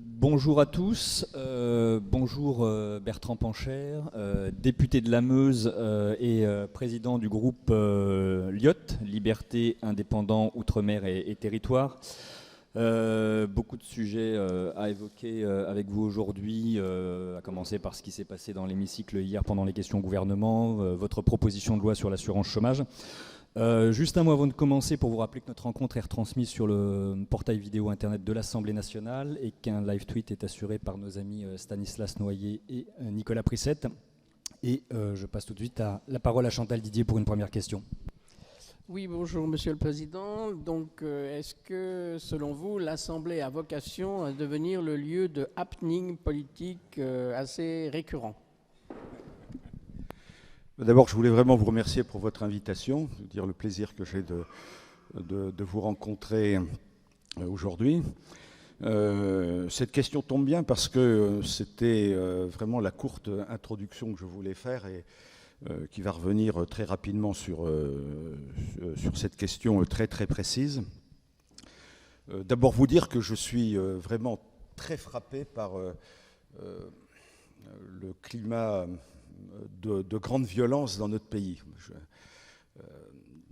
Bonjour à tous, bonjour Bertrand Pancher, député de la Meuse et président du groupe LIOT, Liberté, Indépendants, Outre-mer et Territoires. Beaucoup de sujets à évoquer avec vous aujourd'hui, à commencer par ce qui s'est passé dans l'hémicycle hier pendant les questions au gouvernement, votre proposition de loi sur l'assurance chômage. Juste un mot avant de commencer pour vous rappeler que notre rencontre est retransmise sur le portail vidéo internet de l'Assemblée nationale et qu'un live tweet est assuré par nos amis Stanislas Noyer et Nicolas Prissette. Et je passe tout de suite la parole à Chantal Didier pour une première question. Oui, bonjour Monsieur le Président. Donc, est-ce que, selon vous, l'Assemblée a vocation à devenir le lieu de happening politique assez récurrent ? D'abord, je voulais vraiment vous remercier pour votre invitation, vous dire le plaisir que j'ai de vous rencontrer aujourd'hui. Cette question tombe bien parce que c'était vraiment la courte introduction que je voulais faire et qui va revenir très rapidement sur cette question très très précise. D'abord vous dire que je suis vraiment très frappé par le climat de grande violence dans notre pays,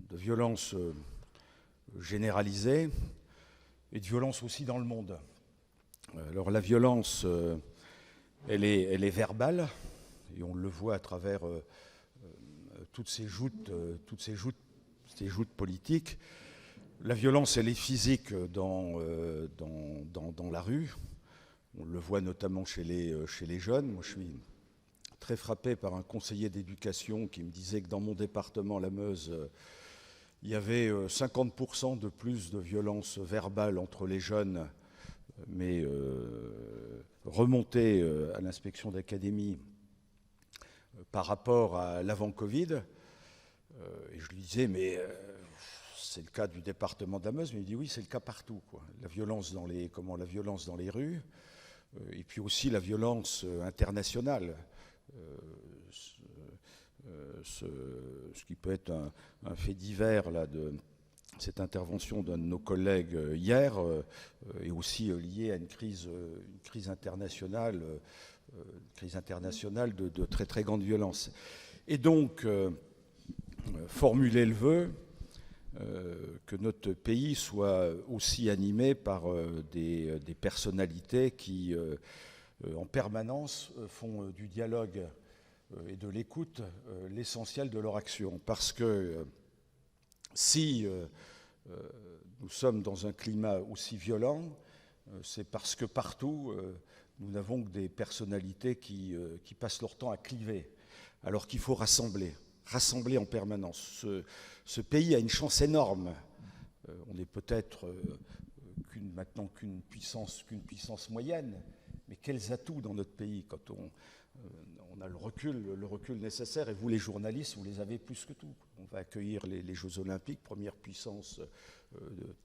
de violence généralisée et de violence aussi dans le monde. Alors la violence, elle est verbale, et on le voit à travers toutes ces joutes politiques. La violence, elle est physique dans la rue. On le voit notamment chez les jeunes. Moi, je suis très frappé par un conseiller d'éducation qui me disait que dans mon département, la Meuse, il y avait 50% de plus de violence verbale entre les jeunes, mais remonté à l'inspection d'académie par rapport à l'avant-Covid. Et je lui disais, mais c'est le cas du département de la Meuse, mais il dit oui, c'est le cas partout, quoi. La violence dans les rues, et puis aussi la violence internationale. Ce qui peut être un fait divers là, de cette intervention d'un de nos collègues hier est aussi lié à une crise internationale, de très très grande violence. Et donc, formuler le vœu que notre pays soit aussi animé par des personnalités qui en permanence font du dialogue et de l'écoute l'essentiel de leur action. Parce que si nous sommes dans un climat aussi violent, c'est parce que partout, nous n'avons que des personnalités qui passent leur temps à cliver, alors qu'il faut rassembler en permanence. Ce pays a une chance énorme. On est peut-être maintenant qu'une puissance moyenne, mais quels atouts dans notre pays quand on a le recul nécessaire, et vous les journalistes, vous les avez plus que tout. On va accueillir les Jeux Olympiques, première puissance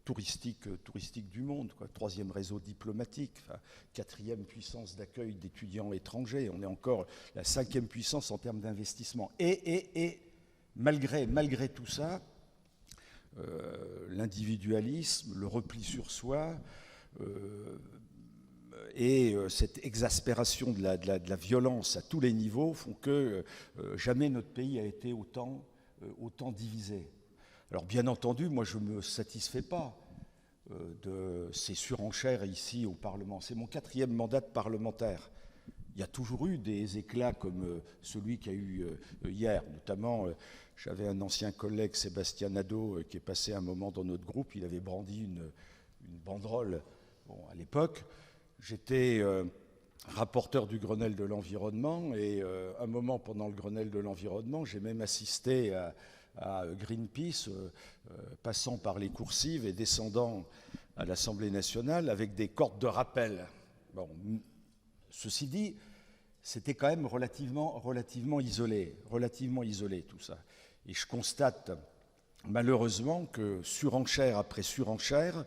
touristique du monde, quoi. Troisième réseau diplomatique, quatrième puissance d'accueil d'étudiants étrangers, on est encore la cinquième puissance en termes d'investissement. Et malgré tout ça, l'individualisme, le repli sur soi, et cette exaspération de la violence à tous les niveaux font que jamais notre pays a été autant divisé. Alors bien entendu, moi je ne me satisfais pas de ces surenchères ici au Parlement. C'est mon 4e mandat de parlementaire. Il y a toujours eu des éclats comme celui qu'il y a eu hier. Notamment, j'avais un ancien collègue, Sébastien Nadeau, qui est passé un moment dans notre groupe. Il avait brandi une banderole. Bon, à l'époque, j'étais rapporteur du Grenelle de l'environnement, et un moment pendant le Grenelle de l'environnement, j'ai même assisté à Greenpeace, passant par les coursives et descendant à l'Assemblée nationale avec des cordes de rappel. Bon, ceci dit, c'était quand même relativement isolé tout ça. Et je constate malheureusement que surenchère après surenchère,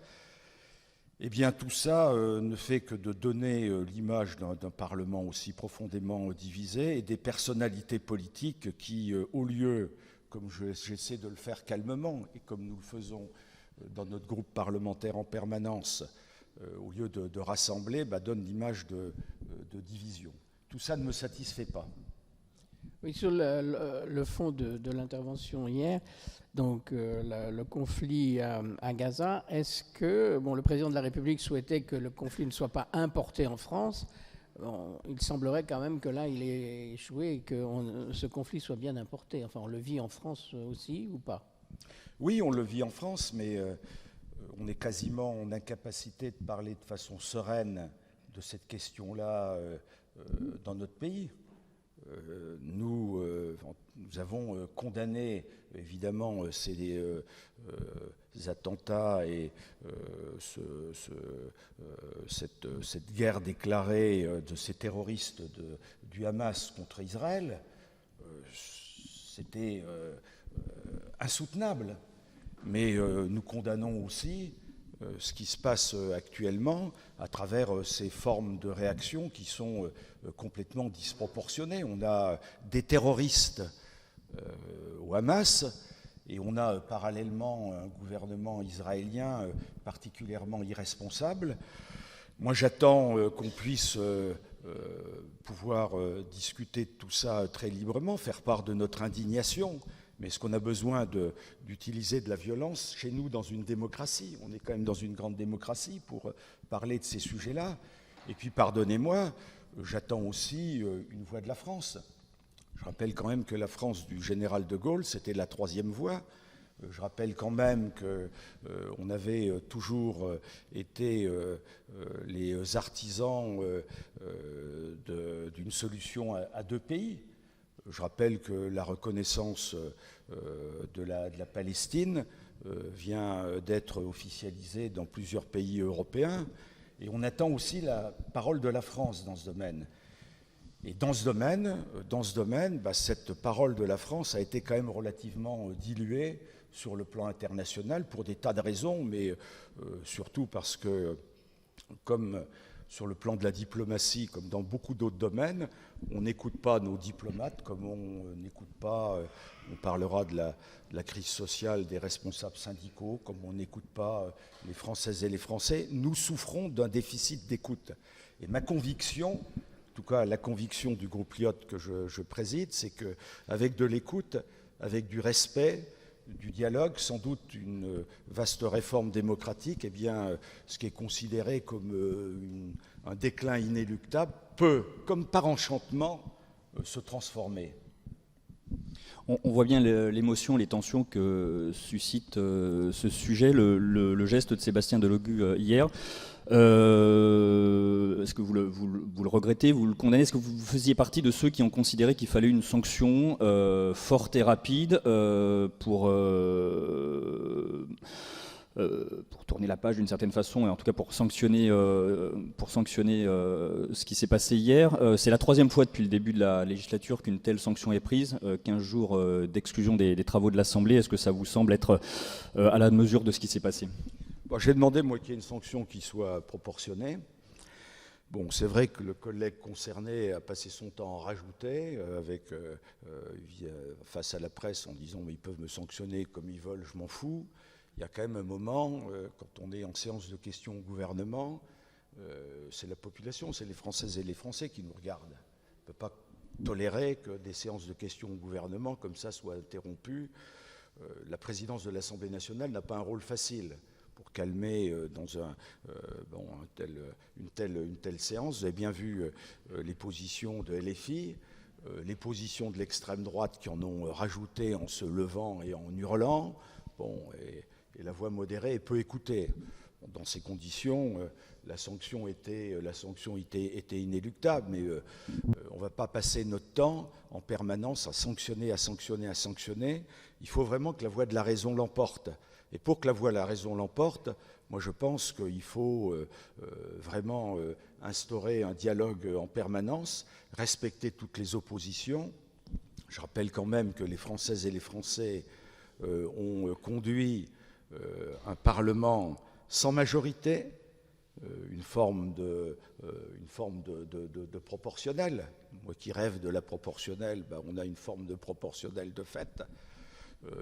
eh bien tout ça ne fait que de donner l'image d'un Parlement aussi profondément divisé et des personnalités politiques qui, au lieu, comme j'essaie de le faire calmement et comme nous le faisons dans notre groupe parlementaire en permanence, au lieu de rassembler, donne l'image de division. Tout ça ne me satisfait pas. Oui, sur le fond de l'intervention hier, donc le conflit à Gaza, est-ce que le président de la République souhaitait que le conflit ne soit pas importé en France? Il semblerait quand même que là, il ait échoué et que ce conflit soit bien importé. Enfin, on le vit en France aussi ou pas? Oui, on le vit en France, mais on est quasiment en incapacité de parler de façon sereine de cette question-là dans notre pays. Nous avons condamné évidemment ces attentats et cette guerre déclarée de ces terroristes du Hamas contre Israël. C'était insoutenable. Mais nous condamnons aussi ce qui se passe actuellement à travers ces formes de réaction qui sont complètement disproportionnées. On a des terroristes au Hamas et on a parallèlement un gouvernement israélien particulièrement irresponsable. Moi, j'attends qu'on puisse pouvoir discuter de tout ça très librement, faire part de notre indignation. Mais est-ce qu'on a besoin d'utiliser de la violence chez nous dans une démocratie? On est quand même dans une grande démocratie pour parler de ces sujets-là. Et puis, pardonnez-moi, j'attends aussi une voix de la France. Je rappelle quand même que la France du général de Gaulle, c'était la troisième voie. Je rappelle quand même qu'on avait toujours été les artisans d'une solution à deux pays. Je rappelle que la reconnaissance de la Palestine vient d'être officialisée dans plusieurs pays européens. Et on attend aussi la parole de la France dans ce domaine. Et dans ce domaine, cette parole de la France a été quand même relativement diluée sur le plan international pour des tas de raisons, mais surtout parce que, comme sur le plan de la diplomatie, comme dans beaucoup d'autres domaines, on n'écoute pas nos diplomates, comme on n'écoute pas, on parlera de la crise sociale des responsables syndicaux, comme on n'écoute pas les Françaises et les Français. Nous souffrons d'un déficit d'écoute. Et ma conviction, en tout cas la conviction du groupe Lyotte que je préside, c'est qu'avec de l'écoute, avec du respect, du dialogue, sans doute une vaste réforme démocratique, eh bien, ce qui est considéré comme un déclin inéluctable peut, comme par enchantement, se transformer. On voit bien l'émotion, les tensions que suscite ce sujet, le geste de Sébastien Delogu hier. Est-ce que vous le regrettez, vous le condamnez? Est-ce que vous faisiez partie de ceux qui ont considéré qu'il fallait une sanction forte et rapide pour tourner la page d'une certaine façon, et en tout cas pour sanctionner ce qui s'est passé hier? C'est la troisième fois depuis le début de la législature qu'une telle sanction est prise, 15 jours d'exclusion des travaux de l'Assemblée. Est-ce que ça vous semble être à la mesure de ce qui s'est passé? J'ai demandé, moi, qu'il y ait une sanction qui soit proportionnée. Bon, c'est vrai que le collègue concerné a passé son temps à rajouter face à la presse en disant « mais ils peuvent me sanctionner comme ils veulent, je m'en fous ». Il y a quand même un moment, quand on est en séance de questions au gouvernement, c'est la population, c'est les Françaises et les Français qui nous regardent. On ne peut pas tolérer que des séances de questions au gouvernement comme ça soient interrompues. La présidence de l'Assemblée nationale n'a pas un rôle facile pour calmer dans une telle séance. Vous avez bien vu les positions de LFI, les positions de l'extrême droite qui en ont rajouté en se levant et en hurlant. Et la voix modérée est peu écoutée. Dans ces conditions, la sanction était inéluctable, mais on ne va pas passer notre temps en permanence à sanctionner. Il faut vraiment que la voix de la raison l'emporte. Et pour que la voix de la raison l'emporte, moi je pense qu'il faut vraiment instaurer un dialogue en permanence, respecter toutes les oppositions. Je rappelle quand même que les Françaises et les Français ont conduit un Parlement sans majorité, une forme de proportionnel. Moi qui rêve de la proportionnelle, on a une forme de proportionnelle de fait.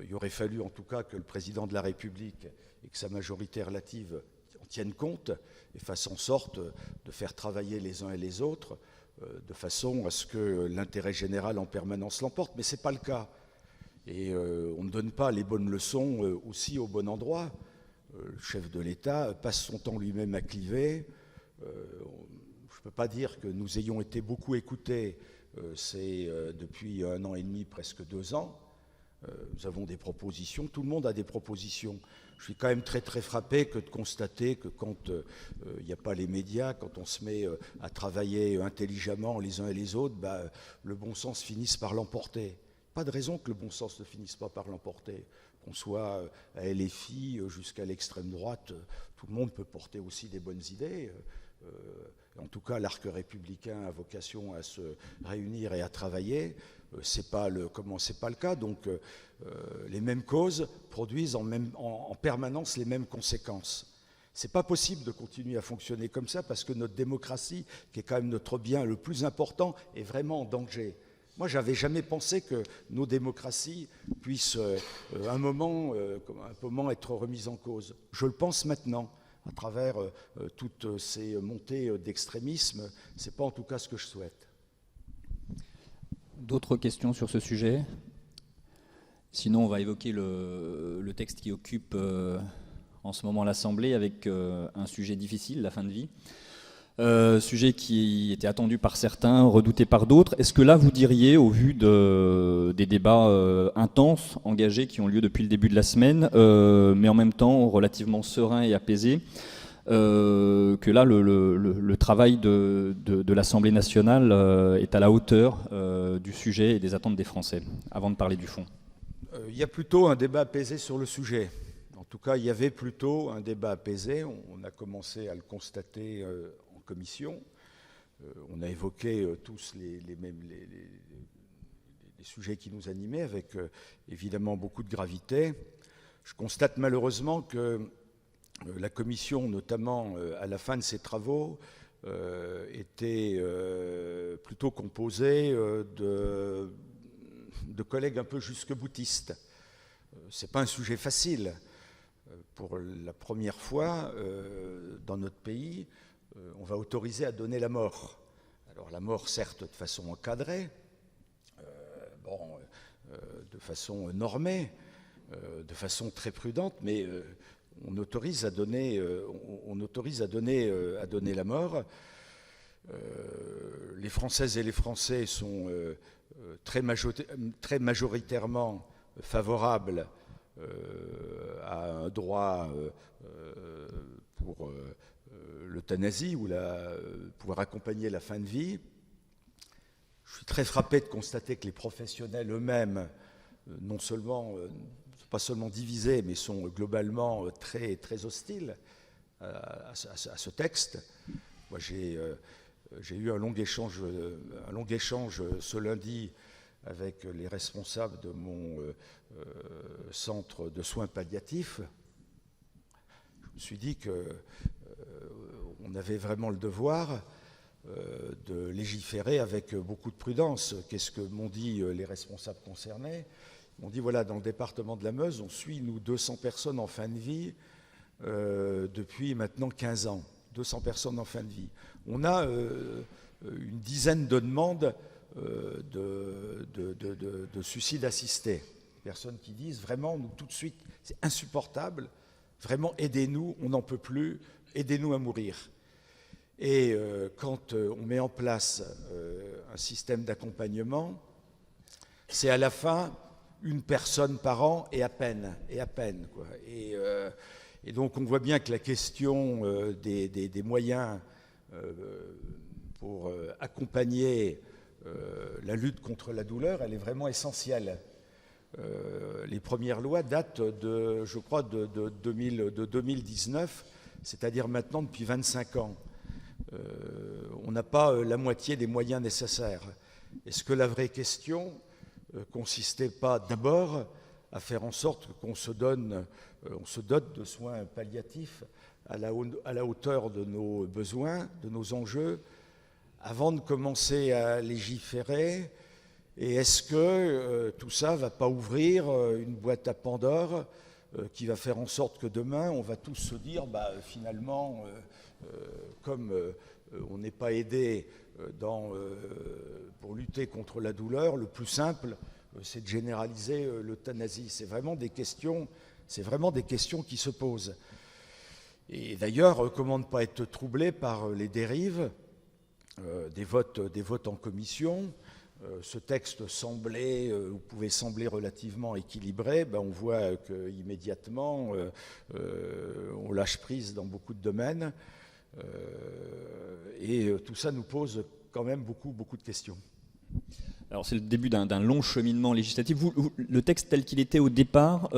Il aurait fallu en tout cas que le président de la République et que sa majorité relative, en tienne compte et fasse en sorte de faire travailler les uns et les autres de façon à ce que l'intérêt général en permanence l'emporte. Mais ce n'est pas le cas. Et on ne donne pas les bonnes leçons aussi au bon endroit. Le chef de l'État passe son temps lui-même à cliver. Je ne peux pas dire que nous ayons été beaucoup écoutés depuis 1 an et demi, presque 2 ans. Nous avons des propositions, tout le monde a des propositions. Je suis quand même très très frappé de constater que quand il n'y a pas les médias, quand on se met à travailler intelligemment les uns et les autres, le bon sens finisse par l'emporter. Pas de raison que le bon sens ne finisse pas par l'emporter. Qu'on soit à LFI jusqu'à l'extrême droite, tout le monde peut porter aussi des bonnes idées. En tout cas, l'arc républicain a vocation à se réunir et à travailler. C'est pas le cas. Donc, les mêmes causes produisent en permanence les mêmes conséquences. C'est pas possible de continuer à fonctionner comme ça parce que notre démocratie, qui est quand même notre bien le plus important, est vraiment en danger. Moi, j'avais jamais pensé que nos démocraties puissent un moment être remises en cause. Je le pense maintenant. À travers toutes ces montées d'extrémisme, ce n'est pas en tout cas ce que je souhaite. D'autres questions sur ce sujet? Sinon, on va évoquer le texte qui occupe en ce moment l'Assemblée avec un sujet difficile, la fin de vie. Sujet qui était attendu par certains, redouté par d'autres. Est-ce que là, vous diriez, au vu des débats intenses, engagés, qui ont lieu depuis le début de la semaine, mais en même temps relativement sereins et apaisés, que là, le travail de l'Assemblée nationale est à la hauteur du sujet et des attentes des Français, avant de parler du fond? Il y a plutôt un débat apaisé sur le sujet. En tout cas, il y avait plutôt un débat apaisé. On a commencé à le constater en commission. On a évoqué tous les sujets qui nous animaient avec évidemment beaucoup de gravité. Je constate malheureusement que la commission, notamment à la fin de ses travaux, était plutôt composée de collègues un peu jusque-boutistes. Ce n'est pas un sujet facile. Pour la première fois dans notre pays, on va autoriser à donner la mort. Alors la mort, certes, de façon encadrée, de façon normée, de façon très prudente, mais on autorise à donner la mort. Les Françaises et les Français sont très majoritairement favorables à un droit pour l'euthanasie ou pouvoir accompagner la fin de vie. Je suis très frappé de constater que les professionnels eux-mêmes, non seulement, pas seulement divisés, mais sont globalement très, très hostiles à ce texte. Moi, j'ai eu un long échange ce lundi avec les responsables de mon centre de soins palliatifs. Je me suis dit qu'on avait vraiment le devoir de légiférer avec beaucoup de prudence. Qu'est-ce que m'ont dit les responsables concernés? Ils m'ont dit, voilà, dans le département de la Meuse, on suit, nous, 200 personnes en fin de vie depuis maintenant 15 ans. 200 personnes en fin de vie. On a une dizaine de demandes de suicide assisté. Personnes qui disent, vraiment, nous, tout de suite, c'est insupportable, vraiment, aidez-nous, on n'en peut plus, aidez-nous à mourir. Et quand on met en place un système d'accompagnement, c'est à la fin une personne par an et à peine, quoi. Et donc on voit bien que la question des moyens pour accompagner la lutte contre la douleur, elle est vraiment essentielle. Les premières lois datent je crois, de 2019, c'est-à-dire maintenant depuis 25 ans. On n'a pas la moitié des moyens nécessaires. Est-ce que la vraie question consistait pas d'abord à faire en sorte qu'on se dote de soins palliatifs à la hauteur de nos besoins, de nos enjeux, avant de commencer à légiférer? Et est-ce que tout ça ne va pas ouvrir une boîte à Pandore qui va faire en sorte que demain, on va tous se dire, finalement, comme on n'est pas aidé pour lutter contre la douleur, le plus simple, c'est de généraliser l'euthanasie. C'est vraiment des questions qui se posent. Et d'ailleurs, comment ne pas être troublé par les dérives des votes en commission. Ce texte pouvait sembler relativement équilibré. On voit qu'immédiatement, on lâche prise dans beaucoup de domaines. Et tout ça nous pose quand même beaucoup de questions. Alors c'est le début d'un long cheminement législatif. Le texte tel qu'il était au départ,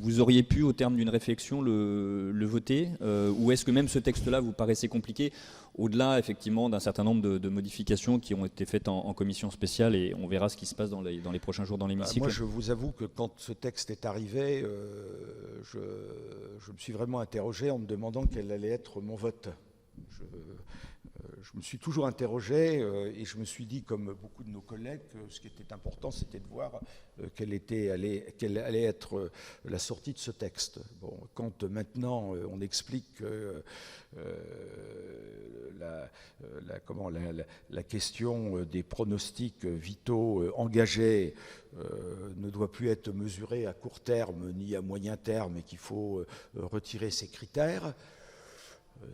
vous auriez pu, au terme d'une réflexion, le voter ou est-ce que même ce texte-là vous paraissait compliqué, au-delà effectivement d'un certain nombre de modifications qui ont été faites en commission spéciale, et on verra ce qui se passe dans les prochains jours dans l'hémicycle. Moi, je vous avoue que quand ce texte est arrivé, je me suis vraiment interrogé en me demandant quel allait être mon vote. Je me suis toujours interrogé et je me suis dit, comme beaucoup de nos collègues, que ce qui était important, c'était de voir quelle allait être la sortie de ce texte. Bon, quand maintenant on explique que la question des pronostics vitaux engagés ne doit plus être mesurée à court terme ni à moyen terme et qu'il faut retirer ces critères,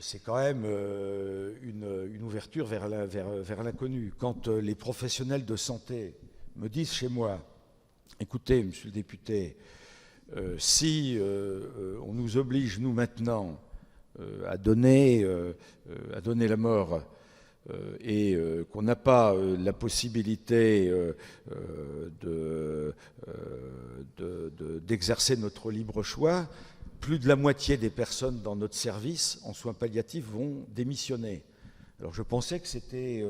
c'est quand même une ouverture vers l'inconnu. Quand les professionnels de santé me disent chez moi, écoutez, monsieur le député, si on nous oblige, nous maintenant, à donner la mort et qu'on n'a pas la possibilité d'exercer notre libre choix, plus de la moitié des personnes dans notre service en soins palliatifs vont démissionner. Alors je pensais que c'était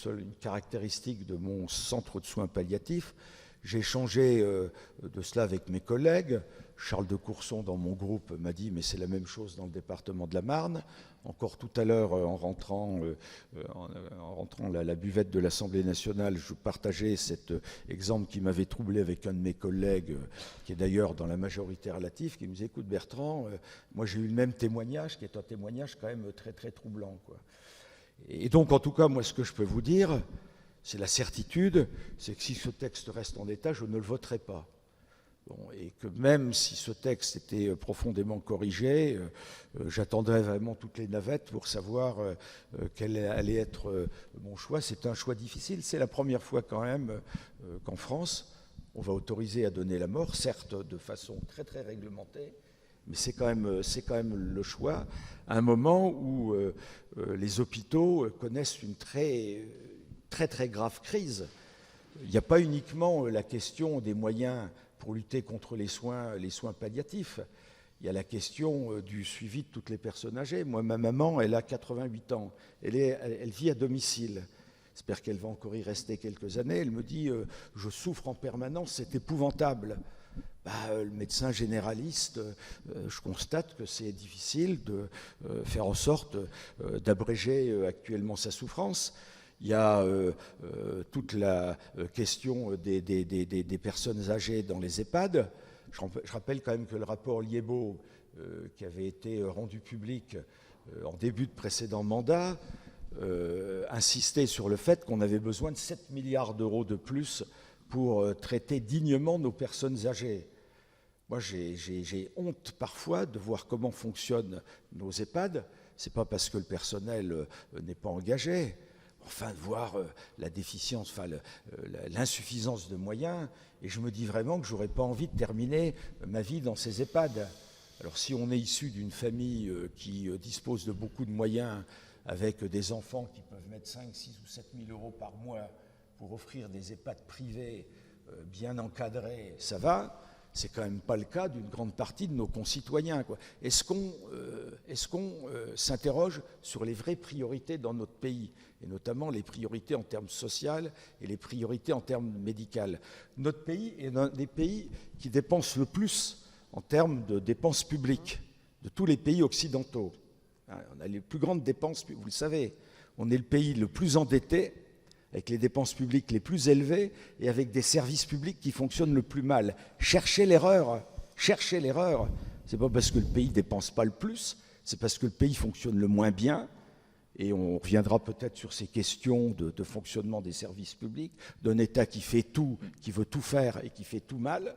une caractéristique de mon centre de soins palliatifs. J'ai échangé de cela avec mes collègues. Charles de Courson, dans mon groupe, m'a dit « mais c'est la même chose dans le département de la Marne ». Encore tout à l'heure, en rentrant la buvette de l'Assemblée nationale, je partageais cet exemple qui m'avait troublé avec un de mes collègues, qui est d'ailleurs dans la majorité relative, qui me disait « écoute Bertrand, moi j'ai eu le même témoignage, qui est un témoignage quand même très très troublant, quoi. » Et donc en tout cas, moi ce que je peux vous dire, c'est la certitude, c'est que si ce texte reste en l'état, je ne le voterai pas. Bon, et que même si ce texte était profondément corrigé, j'attendrai vraiment toutes les navettes pour savoir quel allait être mon choix. C'est un choix difficile. C'est la première fois quand même qu'en France, on va autoriser à donner la mort, certes de façon très très réglementée, mais c'est quand même le choix à un moment où les hôpitaux connaissent une très très très grave crise. Il n'y a pas uniquement la question des moyens pour lutter contre les soins palliatifs. Il y a la question du suivi de toutes les personnes âgées. Moi, ma maman, elle a 88 ans. Elle vit à domicile. J'espère qu'elle va encore y rester quelques années. Elle me dit « je souffre en permanence, c'est épouvantable ». Le médecin généraliste, je constate que c'est difficile de faire en sorte d'abréger actuellement sa souffrance. Il y a toute la question des personnes âgées dans les EHPAD. Je rappelle quand même que le rapport Liébaud, qui avait été rendu public en début de précédent mandat, insistait sur le fait qu'on avait besoin de 7 milliards d'euros de plus pour traiter dignement nos personnes âgées. Moi, j'ai honte parfois de voir comment fonctionnent nos EHPAD. Ce n'est pas parce que le personnel n'est pas engagé. Enfin, de voir la déficience, l'insuffisance de moyens, et je me dis vraiment que je n'aurais pas envie de terminer ma vie dans ces EHPAD. Alors si on est issu d'une famille qui dispose de beaucoup de moyens, avec des enfants qui peuvent mettre 5, 6 ou 7 000 euros par mois pour offrir des EHPAD privés bien encadrés, ça va. C'est quand même pas le cas d'une grande partie de nos concitoyens, quoi. Est-ce qu'on s'interroge sur les vraies priorités dans notre pays, et notamment les priorités en termes sociaux et les priorités en termes médicaux? Notre pays est un des pays qui dépense le plus en termes de dépenses publiques de tous les pays occidentaux. On a les plus grandes dépenses, vous le savez. On est le pays le plus endetté, avec les dépenses publiques les plus élevées et avec des services publics qui fonctionnent le plus mal. Cherchez l'erreur. Cherchez l'erreur. Ce n'est pas parce que le pays ne dépense pas le plus, c'est parce que le pays fonctionne le moins bien. Et on reviendra peut-être sur ces questions de fonctionnement des services publics, d'un État qui fait tout, qui veut tout faire et qui fait tout mal.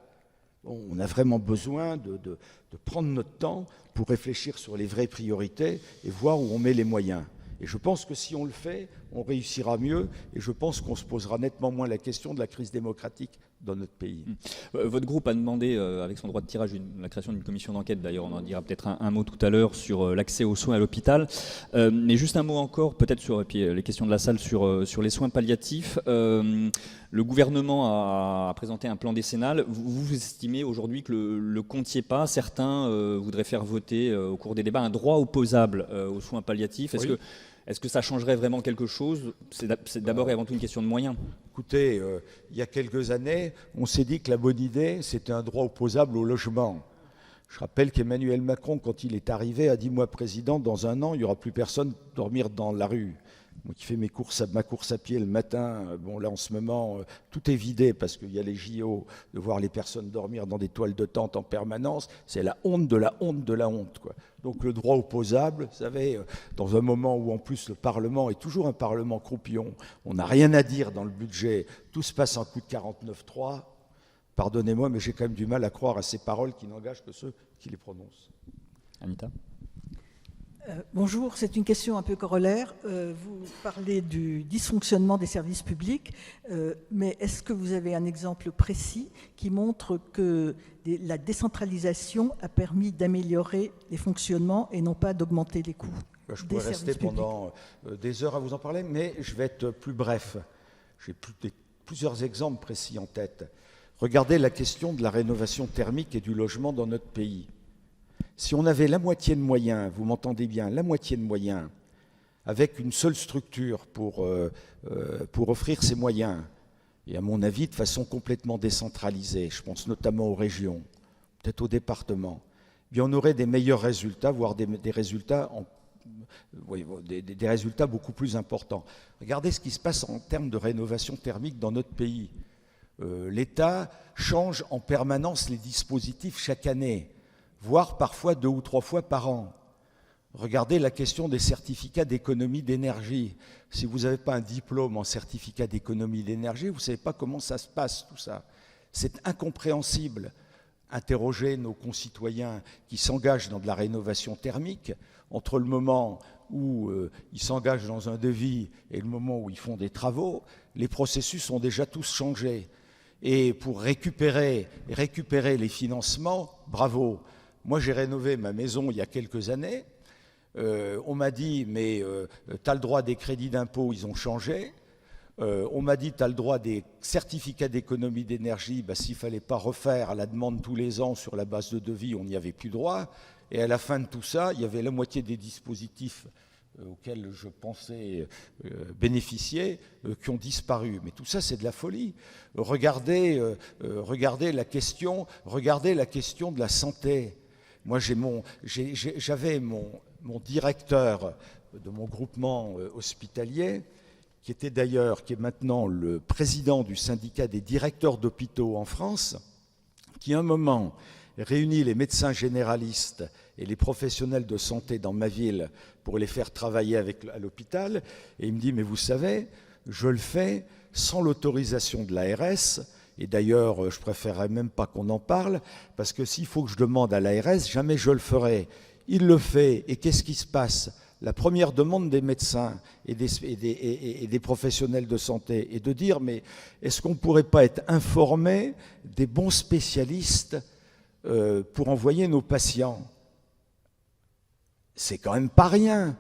Bon, on a vraiment besoin de prendre notre temps pour réfléchir sur les vraies priorités et voir où on met les moyens. Et je pense que si on le fait, on réussira mieux et je pense qu'on se posera nettement moins la question de la crise démocratique dans notre pays. Votre groupe a demandé, avec son droit de tirage, la création d'une commission d'enquête. D'ailleurs, on en dira peut-être un mot tout à l'heure sur l'accès aux soins à l'hôpital. Mais juste un mot encore, peut-être sur et puis, les questions de la salle sur les soins palliatifs. Le gouvernement a présenté un plan décennal. Vous estimez aujourd'hui que le compte n'y est pas. Certains voudraient faire voter au cours des débats un droit opposable aux soins palliatifs. Est-ce que ça changerait vraiment quelque chose? C'est d'abord et avant tout une question de moyens. Écoutez, il y a quelques années, on s'est dit que la bonne idée, c'était un droit opposable au logement. Je rappelle qu'Emmanuel Macron, quand il est arrivé, a dit « Moi, président, dans un an, il n'y aura plus personne dormir dans la rue ». Moi qui fais ma course à pied le matin, bon là en ce moment, tout est vidé parce qu'il y a les JO, de voir les personnes dormir dans des toiles de tente en permanence, c'est la honte de la honte de la honte, quoi. Donc le droit opposable, vous savez, dans un moment où en plus le Parlement est toujours un Parlement croupillon, on n'a rien à dire dans le budget, tout se passe en coup de 49-3, pardonnez-moi, mais j'ai quand même du mal à croire à ces paroles qui n'engagent que ceux qui les prononcent. Anita ? Bonjour, c'est une question un peu corollaire. Vous parlez du dysfonctionnement des services publics, mais est-ce que vous avez un exemple précis qui montre que la décentralisation a permis d'améliorer les fonctionnements et non pas d'augmenter les coûts? Je pourrais rester pendant des heures à vous en parler, mais je vais être plus bref. J'ai plusieurs exemples précis en tête. Regardez la question de la rénovation thermique et du logement dans notre pays. Si on avait la moitié de moyens, vous m'entendez bien, la moitié de moyens, avec une seule structure pour offrir ces moyens, et à mon avis de façon complètement décentralisée, je pense notamment aux régions, peut-être aux départements, eh bien on aurait des meilleurs résultats, voire des résultats, des résultats beaucoup plus importants. Regardez ce qui se passe en termes de rénovation thermique dans notre pays. L'État change en permanence les dispositifs chaque année, voire parfois 2 ou 3 fois par an. Regardez la question des certificats d'économie d'énergie. Si vous n'avez pas un diplôme en certificat d'économie d'énergie, vous ne savez pas comment ça se passe, tout ça. C'est incompréhensible. Interrogez nos concitoyens qui s'engagent dans de la rénovation thermique, entre le moment où ils s'engagent dans un devis et le moment où ils font des travaux, les processus ont déjà tous changé. Et pour récupérer les financements, bravo. Moi, j'ai rénové ma maison il y a quelques années. On m'a dit, mais tu as le droit des crédits d'impôt, ils ont changé. On m'a dit, tu as le droit des certificats d'économie d'énergie. S'il ne fallait pas refaire à la demande tous les ans sur la base de devis, on n'y avait plus droit. Et à la fin de tout ça, il y avait la moitié des dispositifs auxquels je pensais bénéficier qui ont disparu. Mais tout ça, c'est de la folie. Regardez la question de la santé. Moi, j'avais mon directeur de mon groupement hospitalier, qui est maintenant le président du syndicat des directeurs d'hôpitaux en France, qui à un moment réunit les médecins généralistes et les professionnels de santé dans ma ville pour les faire travailler à l'hôpital. Et il me dit, mais vous savez, je le fais sans l'autorisation de l'ARS. Et d'ailleurs, je préférerais même pas qu'on en parle, parce que s'il faut que je demande à l'ARS, jamais je le ferai. Il le fait, et qu'est-ce qui se passe? La première demande des médecins et des professionnels de santé est de dire, mais est-ce qu'on ne pourrait pas être informé des bons spécialistes pour envoyer nos patients? C'est quand même pas rien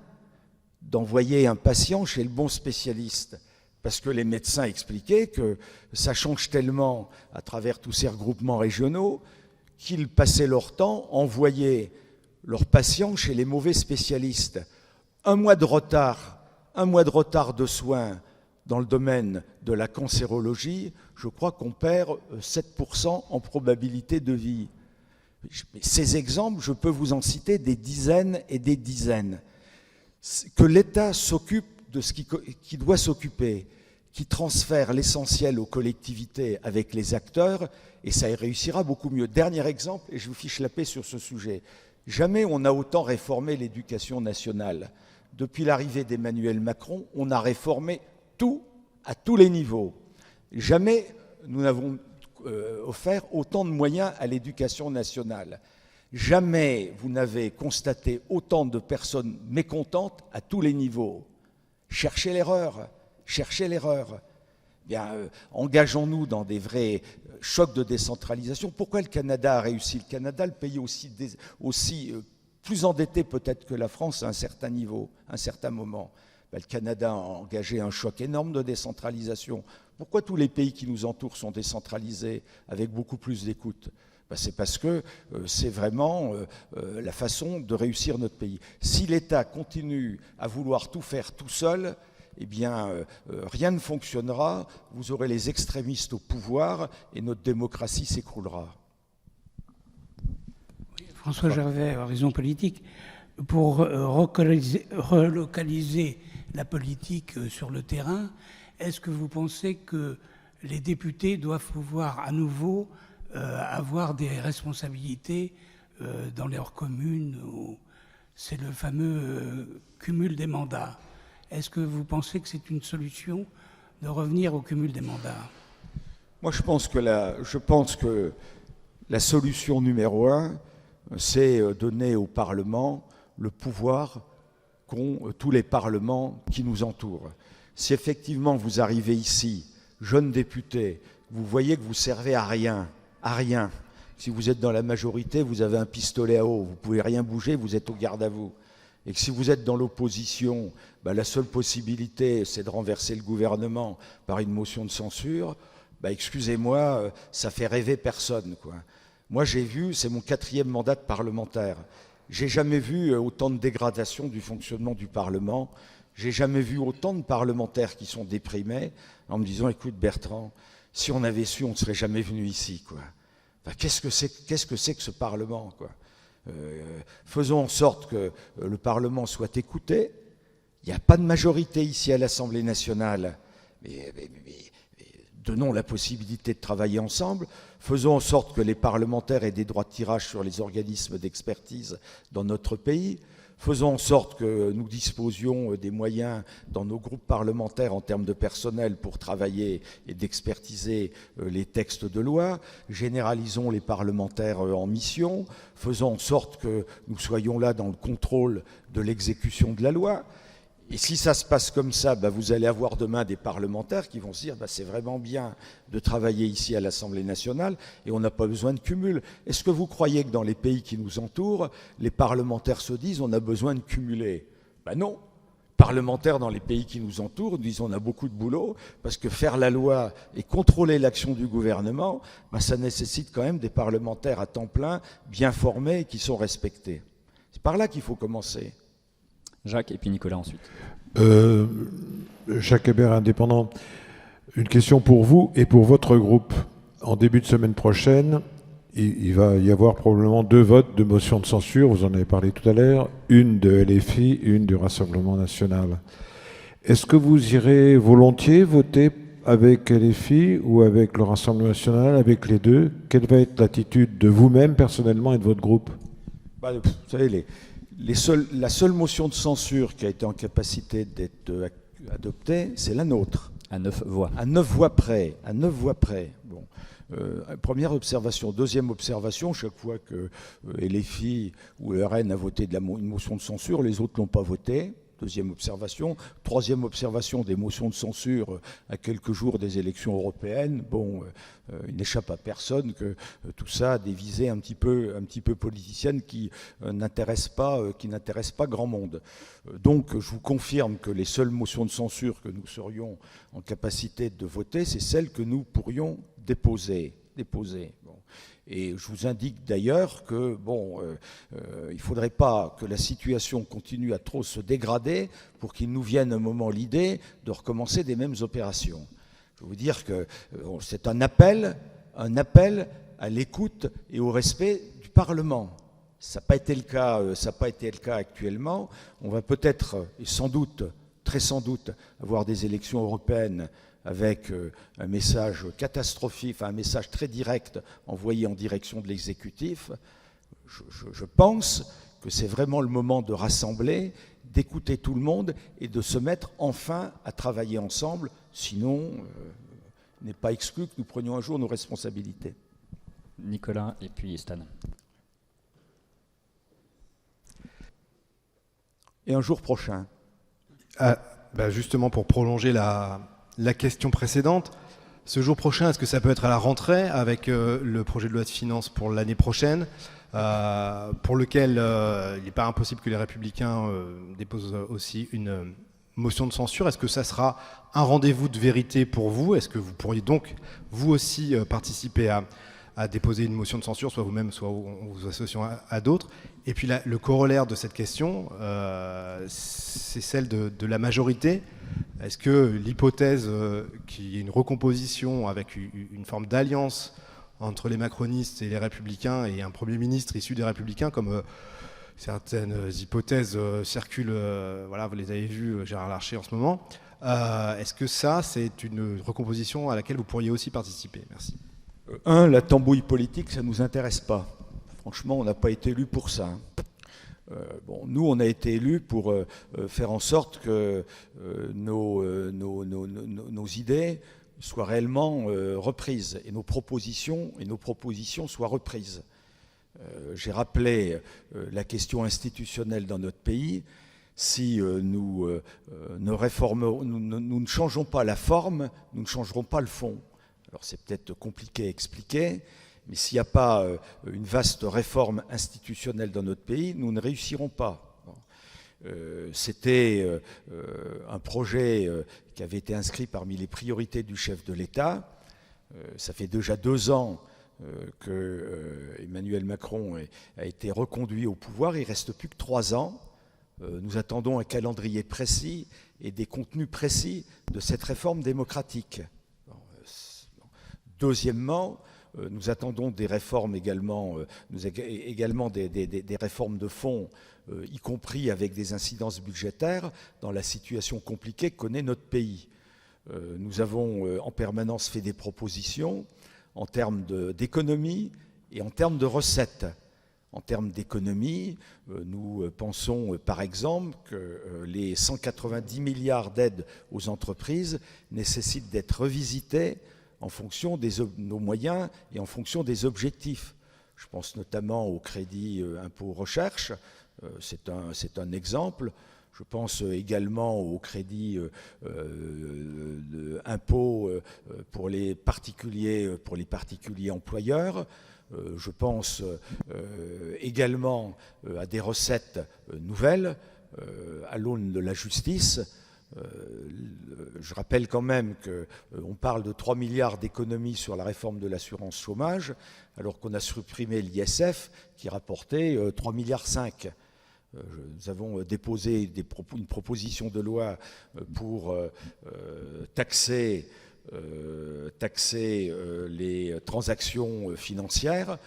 d'envoyer un patient chez le bon spécialiste. Parce que les médecins expliquaient que ça change tellement à travers tous ces regroupements régionaux qu'ils passaient leur temps à envoyer leurs patients chez les mauvais spécialistes. Un mois de retard de soins dans le domaine de la cancérologie, je crois qu'on perd 7% en probabilité de vie. Ces exemples, je peux vous en citer des dizaines et des dizaines. Que l'État s'occupe de ce qui doit s'occuper, qui transfère l'essentiel aux collectivités avec les acteurs, et ça y réussira beaucoup mieux. Dernier exemple, et je vous fiche la paix sur ce sujet. Jamais on a autant réformé l'éducation nationale. Depuis l'arrivée d'Emmanuel Macron, on a réformé tout à tous les niveaux. Jamais nous n'avons offert autant de moyens à l'éducation nationale. Jamais vous n'avez constaté autant de personnes mécontentes à tous les niveaux. Cherchez l'erreur, cherchez l'erreur. Bien, engageons-nous dans des vrais chocs de décentralisation. Pourquoi le Canada a réussi? Le Canada, le pays aussi plus endetté peut-être que la France à un certain niveau, à un certain moment. Ben, le Canada a engagé un choc énorme de décentralisation. Pourquoi tous les pays qui nous entourent sont décentralisés avec beaucoup plus d'écoute? Ben, c'est parce que c'est vraiment la façon de réussir notre pays. Si l'État continue à vouloir tout faire tout seul, eh bien, rien ne fonctionnera, vous aurez les extrémistes au pouvoir et notre démocratie s'écroulera. François Gervais, Horizon Politique. Pour relocaliser la politique sur le terrain, est-ce que vous pensez que les députés doivent pouvoir à nouveau avoir des responsabilités dans leurs communes? C'est le fameux cumul des mandats. Est-ce que vous pensez que c'est une solution de revenir au cumul des mandats? Moi, je pense que la solution numéro un, c'est donner au Parlement le pouvoir qu'ont tous les parlements qui nous entourent. Si effectivement vous arrivez ici, jeune député, vous voyez que vous servez à rien, si vous êtes dans la majorité, vous avez un pistolet à eau, vous ne pouvez rien bouger, vous êtes au garde à vous. Et que si vous êtes dans l'opposition, ben la seule possibilité, c'est de renverser le gouvernement par une motion de censure, ben excusez-moi, ça fait rêver personne, quoi. Moi, j'ai vu, c'est mon 4e mandat de parlementaire, j'ai jamais vu autant de dégradation du fonctionnement du Parlement, j'ai jamais vu autant de parlementaires qui sont déprimés en me disant, écoute Bertrand, si on avait su, on ne serait jamais venu ici, quoi. Enfin, qu'est-ce que c'est que ce Parlement, quoi? Faisons en sorte que le Parlement soit écouté. Il n'y a pas de majorité ici à l'Assemblée nationale, mais donnons la possibilité de travailler ensemble. Faisons en sorte que les parlementaires aient des droits de tirage sur les organismes d'expertise dans notre pays. Faisons en sorte que nous disposions des moyens dans nos groupes parlementaires en termes de personnel pour travailler et d'expertiser les textes de loi. Généralisons les parlementaires en mission. Faisons en sorte que nous soyons là dans le contrôle de l'exécution de la loi. Et si ça se passe comme ça, ben vous allez avoir demain des parlementaires qui vont se dire ben c'est vraiment bien de travailler ici à l'Assemblée nationale et on n'a pas besoin de cumul. Est-ce que vous croyez que dans les pays qui nous entourent, les parlementaires se disent on a besoin de cumuler? Ben non. Parlementaires dans les pays qui nous entourent disent on a beaucoup de boulot parce que faire la loi et contrôler l'action du gouvernement, ben ça nécessite quand même des parlementaires à temps plein, bien formés et qui sont respectés. C'est par là qu'il faut commencer. Jacques et puis Nicolas ensuite. Jacques Hébert, indépendant. Une question pour vous et pour votre groupe. En début de semaine prochaine, il va y avoir probablement 2 votes de motion de censure, vous en avez parlé tout à l'heure, une de LFI, une du Rassemblement national. Est-ce que vous irez volontiers voter avec LFI ou avec le Rassemblement national, avec les deux? Quelle va être l'attitude de vous-même personnellement et de votre groupe? Vous savez, la seule motion de censure qui a été en capacité d'être adoptée, c'est la nôtre. À 9 voix. À 9 voix près. À 9 voix près. Bon. Première observation. Deuxième observation, chaque fois que LFI ou le RN a voté une motion de censure, les autres ne l'ont pas voté. Deuxième observation. Troisième observation, des motions de censure à quelques jours des élections européennes. Bon, il n'échappe à personne que tout ça a des visées un petit peu politiciennes qui n'intéressent pas grand monde. Donc, je vous confirme que les seules motions de censure que nous serions en capacité de voter, c'est celles que nous pourrions déposer. Bon. Et je vous indique d'ailleurs que il ne faudrait pas que la situation continue à trop se dégrader pour qu'il nous vienne un moment l'idée de recommencer des mêmes opérations. Je veux vous dire que c'est un appel à l'écoute et au respect du Parlement. Ça n'a pas été le cas actuellement. On va peut-être, et sans doute, très sans doute, avoir des élections européennes avec un message catastrophique, enfin un message très direct envoyé en direction de l'exécutif, je pense que c'est vraiment le moment de rassembler, d'écouter tout le monde et de se mettre enfin à travailler ensemble. Sinon, il n'est pas exclu que nous prenions un jour nos responsabilités. Nicolas et puis Stan. Et un jour prochain. Justement, pour prolonger la question précédente, ce jour prochain, est-ce que ça peut être à la rentrée avec le projet de loi de finances pour l'année prochaine, pour lequel il n'est pas impossible que les Républicains déposent aussi une motion de censure? Est-ce que ça sera un rendez-vous de vérité pour vous? Est-ce que vous pourriez donc, vous aussi, participer à déposer une motion de censure, soit vous-même, soit en vous associant à d'autres? Et puis le corollaire de cette question, c'est celle de la majorité. Est-ce que l'hypothèse qu'il y ait une recomposition avec une forme d'alliance entre les macronistes et les républicains et un Premier ministre issu des républicains, comme certaines hypothèses circulent, voilà, vous les avez vues, Gérard Larcher, en ce moment, est-ce que ça, c'est une recomposition à laquelle vous pourriez aussi participer? Merci. La tambouille politique, ça ne nous intéresse pas. Franchement, on n'a pas été élus pour ça. Nous, on a été élus pour faire en sorte que nos idées soient réellement reprises et nos propositions soient reprises. J'ai rappelé la question institutionnelle dans notre pays. Si nous ne changeons pas la forme, nous ne changerons pas le fond. Alors c'est peut-être compliqué à expliquer, mais s'il n'y a pas une vaste réforme institutionnelle dans notre pays, nous ne réussirons pas. C'était un projet qui avait été inscrit parmi les priorités du chef de l'État. Ça fait déjà 2 ans que Emmanuel Macron a été reconduit au pouvoir. Il ne reste plus que 3 ans. Nous attendons un calendrier précis et des contenus précis de cette réforme démocratique. Deuxièmement, nous attendons des réformes également, des réformes de fond, y compris avec des incidences budgétaires dans la situation compliquée que connaît notre pays. Nous avons en permanence fait des propositions en termes d'économie et en termes de recettes. En termes d'économie, nous pensons par exemple que les 190 milliards d'aides aux entreprises nécessitent d'être revisités en fonction de nos moyens et en fonction des objectifs. Je pense notamment au crédit impôt recherche, c'est un exemple. Je pense également au crédit impôt pour les particuliers employeurs. Je pense également à des recettes nouvelles à l'aune de la justice. Je rappelle quand même qu'on parle de 3 milliards d'économies sur la réforme de l'assurance chômage, alors qu'on a supprimé l'ISF qui rapportait 3,5 milliards. Nous avons déposé une proposition de loi pour taxer les transactions financières.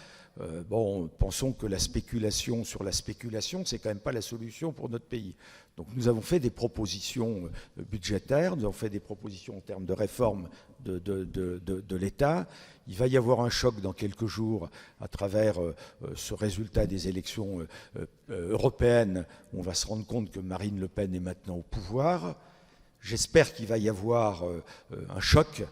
Pensons que la spéculation sur la spéculation, c'est quand même pas la solution pour notre pays. Donc nous avons fait des propositions budgétaires, nous avons fait des propositions en termes de réforme de l'État. Il va y avoir un choc dans quelques jours à travers ce résultat des élections européennes. On va se rendre compte que Marine Le Pen est maintenant au pouvoir. J'espère qu'il va y avoir un choc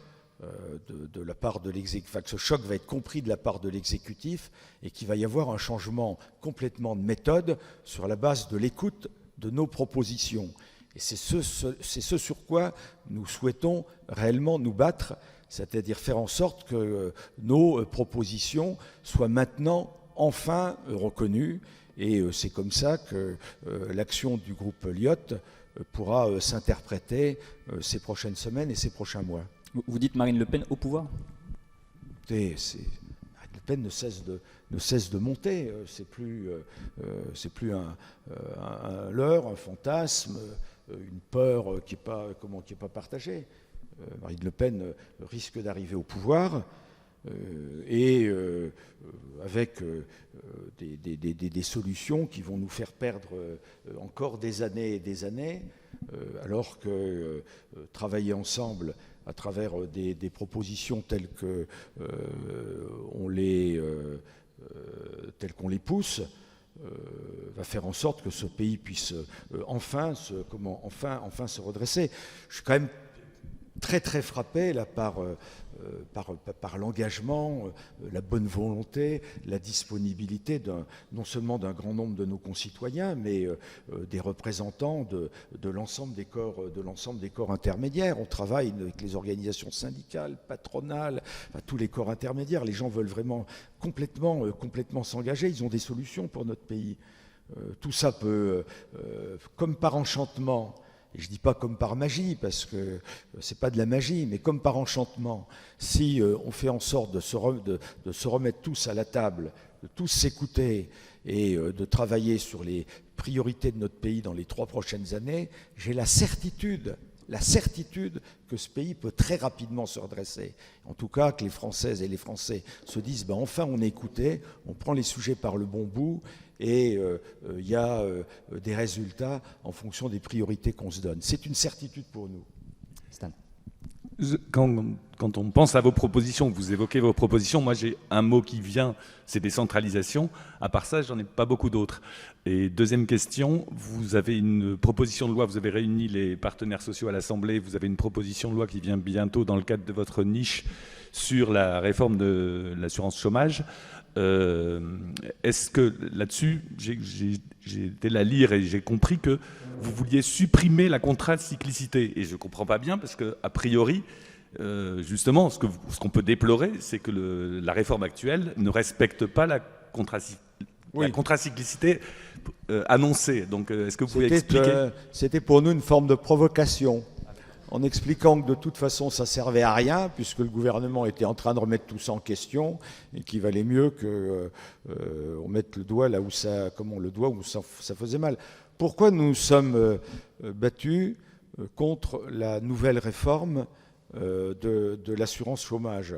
de la part de l'exécutif, que ce choc va être compris de la part de l'exécutif et qu'il va y avoir un changement complètement de méthode sur la base de l'écoute de nos propositions. Et c'est ce sur quoi nous souhaitons réellement nous battre, c'est-à-dire faire en sorte que nos propositions soient maintenant enfin reconnues. Et c'est comme ça que l'action du groupe Lyot pourra s'interpréter ces prochaines semaines et ces prochains mois. Vous dites Marine Le Pen au pouvoir ? Marine Le Pen ne cesse de monter. C'est plus un leurre, un fantasme, une peur qui n'est pas partagée. Marine Le Pen risque d'arriver au pouvoir avec des solutions qui vont nous faire perdre encore des années et des années, alors que travailler ensemble à travers des propositions telles qu'on les pousse, va faire en sorte que ce pays puisse enfin se redresser. Je suis quand même très très frappé là par l'engagement, la bonne volonté, la disponibilité non seulement d'un grand nombre de nos concitoyens, mais des représentants de l'ensemble des corps intermédiaires. On travaille avec les organisations syndicales, patronales, tous les corps intermédiaires. Les gens veulent vraiment complètement s'engager. Ils ont des solutions pour notre pays. Tout ça peut, comme par enchantement, et je ne dis pas comme par magie, parce que ce n'est pas de la magie, mais comme par enchantement, si on fait en sorte de se remettre tous à la table, de tous s'écouter et de travailler sur les priorités de notre pays dans les 3 prochaines années, j'ai la certitude que ce pays peut très rapidement se redresser. En tout cas, que les Françaises et les Français se disent enfin on est écouté, on prend les sujets par le bon bout et il y a des résultats en fonction des priorités qu'on se donne. C'est une certitude pour nous. Stan. Quand on pense à vos propositions, vous évoquez vos propositions, moi j'ai un mot qui vient, c'est décentralisation. À part ça, j'en ai pas beaucoup d'autres. Et deuxième question, vous avez une proposition de loi, vous avez réuni les partenaires sociaux à l'Assemblée, vous avez une proposition de loi qui vient bientôt dans le cadre de votre niche sur la réforme de l'assurance chômage. Est-ce que là-dessus, j'ai été la lire et j'ai compris que vous vouliez supprimer la contracyclicité. Et je ne comprends pas bien parce qu'a priori, justement, ce qu'on peut déplorer, c'est que la réforme actuelle ne respecte pas la contracyclicité annoncée. Donc, est-ce que vous pouvez expliquer ? C'était pour nous une forme de provocation, en expliquant que de toute façon ça servait à rien, puisque le gouvernement était en train de remettre tout ça en question, et qu'il valait mieux qu'on mette le doigt là où ça faisait mal. Pourquoi nous sommes battus contre la nouvelle réforme de l'assurance chômage?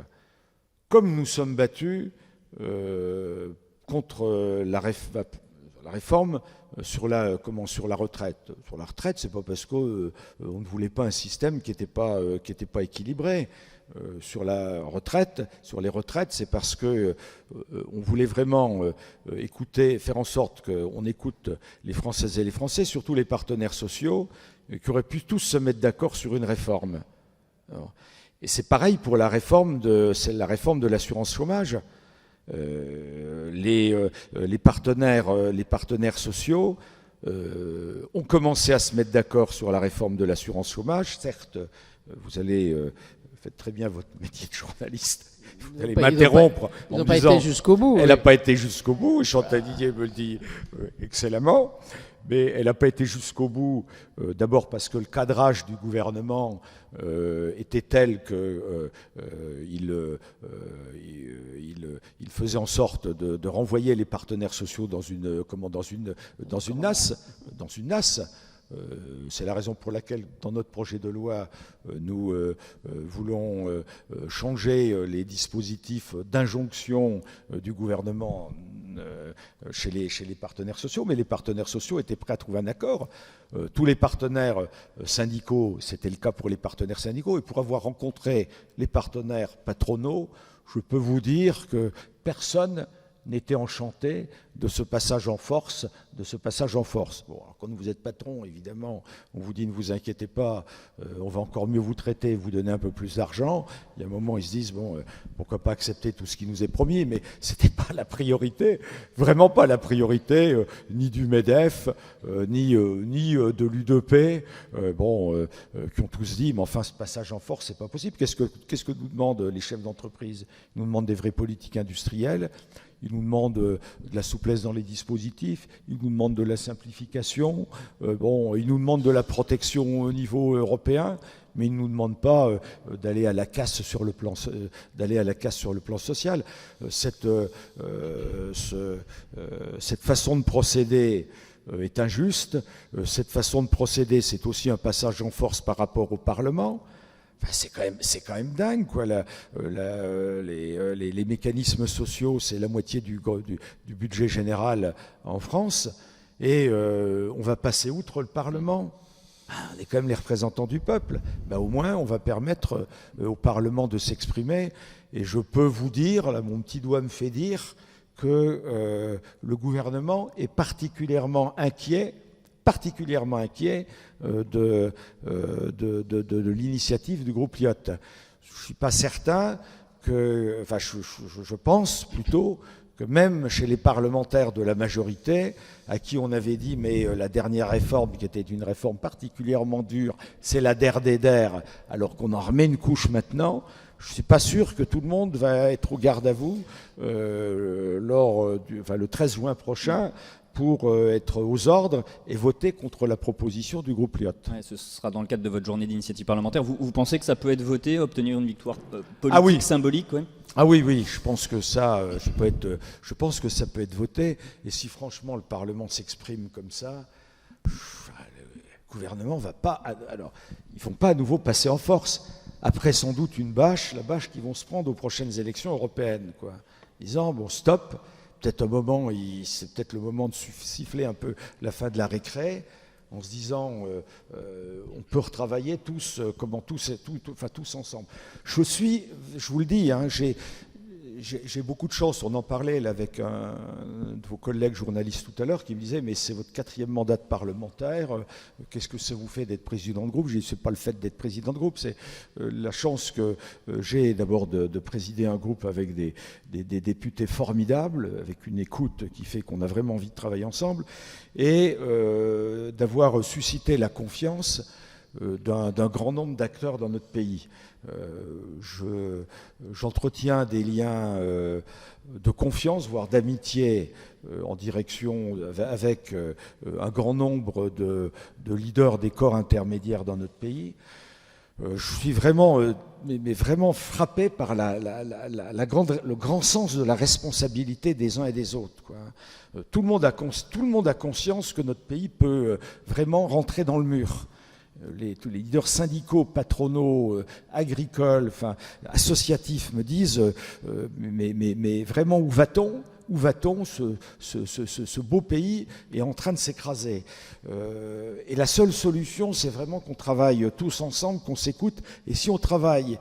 Comme nous sommes battus contre la réforme sur la retraite. Sur la retraite, c'est pas parce qu'on ne voulait pas un système qui n'était pas équilibré. Sur les retraites, c'est parce que on voulait vraiment faire en sorte qu'on écoute les Françaises et les Français, surtout les partenaires sociaux, qui auraient pu tous se mettre d'accord sur une réforme. Et c'est pareil pour la réforme de l'assurance chômage. Les partenaires sociaux ont commencé à se mettre d'accord sur la réforme de l'assurance chômage. Certes, vous faites très bien votre métier de journaliste. Vous allez m'interrompre. Ils n'ont pas été jusqu'au bout. Elle n'a pas été jusqu'au bout. Chantal Didier me le dit excellemment. Mais elle n'a pas été jusqu'au bout, d'abord parce que le cadrage du gouvernement était tel qu'il faisait en sorte de renvoyer les partenaires sociaux dans une nasse. C'est la raison pour laquelle, dans notre projet de loi, nous voulons changer les dispositifs d'injonction du gouvernement chez les partenaires sociaux. Mais les partenaires sociaux étaient prêts à trouver un accord. Tous les partenaires syndicaux, c'était le cas pour les partenaires syndicaux. Et pour avoir rencontré les partenaires patronaux, je peux vous dire que personne n'était enchanté de ce passage en force. Bon, alors quand vous êtes patron, évidemment, on vous dit ne vous inquiétez pas, on va encore mieux vous traiter, vous donner un peu plus d'argent. Il y a un moment, ils se disent pourquoi pas accepter tout ce qui nous est promis, mais c'était pas la priorité, vraiment pas la priorité, ni du MEDEF, ni de l'UDP, qui ont tous dit mais enfin ce passage en force c'est pas possible. Qu'est-ce que nous demandent les chefs d'entreprise? Ils nous demandent des vraies politiques industrielles. Ils nous demandent de la souplesse dans les dispositifs, ils nous demandent de la simplification, ils nous demandent de la protection au niveau européen, mais ils ne nous demandent pas d'aller à la casse sur le plan social. Cette façon de procéder est injuste. Cette façon de procéder, c'est aussi un passage en force par rapport au Parlement. Enfin, c'est quand même dingue, quoi. Les mécanismes sociaux, c'est la moitié du budget général en France, et on va passer outre le Parlement. on est quand même les représentants du peuple. Ben, au moins, on va permettre au Parlement de s'exprimer. Et je peux vous dire, là, mon petit doigt me fait dire que le gouvernement est particulièrement inquiet de l'initiative du groupe Lyotte. Je ne suis pas certain que, enfin, je pense plutôt que même chez les parlementaires de la majorité, à qui on avait dit, mais la dernière réforme, qui était une réforme particulièrement dure, c'est la der des der, alors qu'on en remet une couche maintenant, je ne suis pas sûr que tout le monde va être au garde à vous le 13 juin prochain pour être aux ordres et voter contre la proposition du groupe Lyotte. Ouais, ce sera dans le cadre de votre journée d'initiative parlementaire. Vous pensez que ça peut être voté, obtenir une victoire politique symbolique, ouais? Ah oui, je pense que ça, je pense que ça peut être voté. Et si franchement le Parlement s'exprime comme ça, le gouvernement va pas. Alors, ils font pas à nouveau passer en force. Après, sans doute la bâche qu'ils vont se prendre aux prochaines élections européennes, quoi. Disant bon, stop. Peut-être c'est peut-être le moment de siffler un peu la fin de la récré, en se disant on peut retravailler tous ensemble. Je vous le dis, hein, j'ai beaucoup de chance. On en parlait là, avec un de vos collègues journalistes tout à l'heure qui me disait mais c'est votre 4e mandat de parlementaire, qu'est-ce que ça vous fait d'être président de groupe? Je dis c'est pas le fait d'être président de groupe, c'est la chance que j'ai d'abord de présider un groupe avec des députés formidables, avec une écoute qui fait qu'on a vraiment envie de travailler ensemble, et d'avoir suscité la confiance d'un grand nombre d'acteurs dans notre pays. J'entretiens des liens de confiance, voire d'amitié en direction avec un grand nombre de leaders des corps intermédiaires dans notre pays. Je suis vraiment, vraiment frappé par le grand sens de la responsabilité des uns et des autres, quoi. Tout le monde a conscience que notre pays peut vraiment rentrer dans le mur. Tous les leaders syndicaux, patronaux, agricoles, associatifs me disent mais vraiment où va-t-on? Où va-t-on? Ce beau pays est en train de s'écraser. Et la seule solution, c'est vraiment qu'on travaille tous ensemble, qu'on s'écoute. Et si on travaille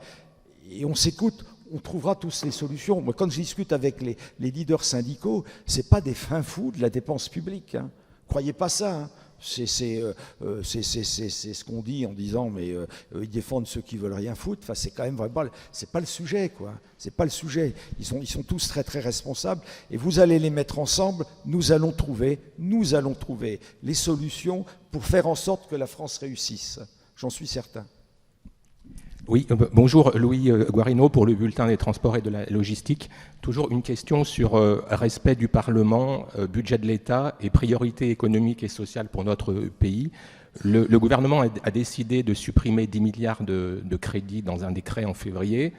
et on s'écoute, on trouvera tous les solutions. Moi, quand je discute avec les leaders syndicaux, c'est pas des fins fous de la dépense publique, hein. Croyez pas ça, hein. C'est ce qu'on dit en disant mais ils défendent ceux qui veulent rien foutre. Enfin, c'est quand même vraiment, c'est pas le sujet, quoi. C'est pas le sujet. Ils sont tous très très responsables et vous allez les mettre ensemble. Nous allons trouver les solutions pour faire en sorte que la France réussisse. J'en suis certain. Oui, bonjour, Louis Guarino pour le bulletin des transports et de la logistique. Toujours une question sur respect du Parlement, budget de l'État et priorités économiques et sociales pour notre pays. Le gouvernement a décidé de supprimer 10 milliards de crédits dans un décret en février.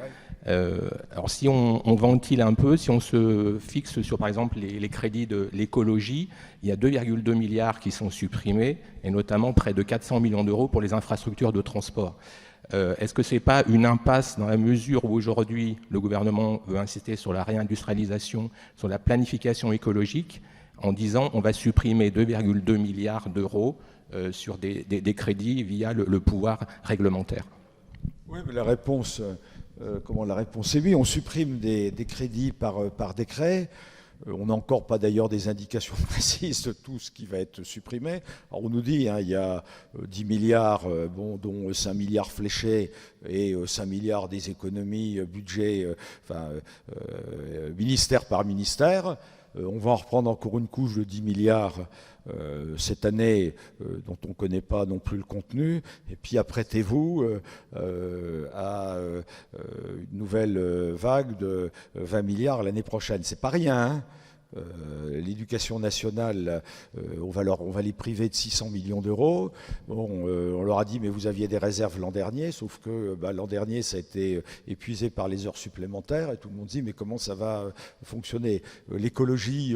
Alors si on ventile un peu, si on se fixe sur par exemple les crédits de l'écologie, il y a 2,2 milliards qui sont supprimés et notamment près de 400 millions d'euros pour les infrastructures de transport. Est-ce que ce n'est pas une impasse dans la mesure où aujourd'hui le gouvernement veut insister sur la réindustrialisation, sur la planification écologique, en disant on va supprimer 2,2 milliards d'euros sur des crédits via le pouvoir réglementaire? Oui, mais la réponse est oui. On supprime des crédits par décret. On n'a encore pas d'ailleurs des indications précises de tout ce qui va être supprimé. Alors on nous dit il y a 10 milliards, dont 5 milliards fléchés et 5 milliards des économies, budget, ministère par ministère. On va en reprendre encore une couche de 10 milliards cette année, dont on ne connaît pas non plus le contenu. Et puis apprêtez-vous à une nouvelle vague de 20 milliards l'année prochaine. C'est pas rien, hein. L'éducation nationale, on va les priver de 600 millions d'euros. Bon, on leur a dit mais vous aviez des réserves l'an dernier, sauf que l'an dernier ça a été épuisé par les heures supplémentaires et tout le monde dit mais comment ça va fonctionner? L'écologie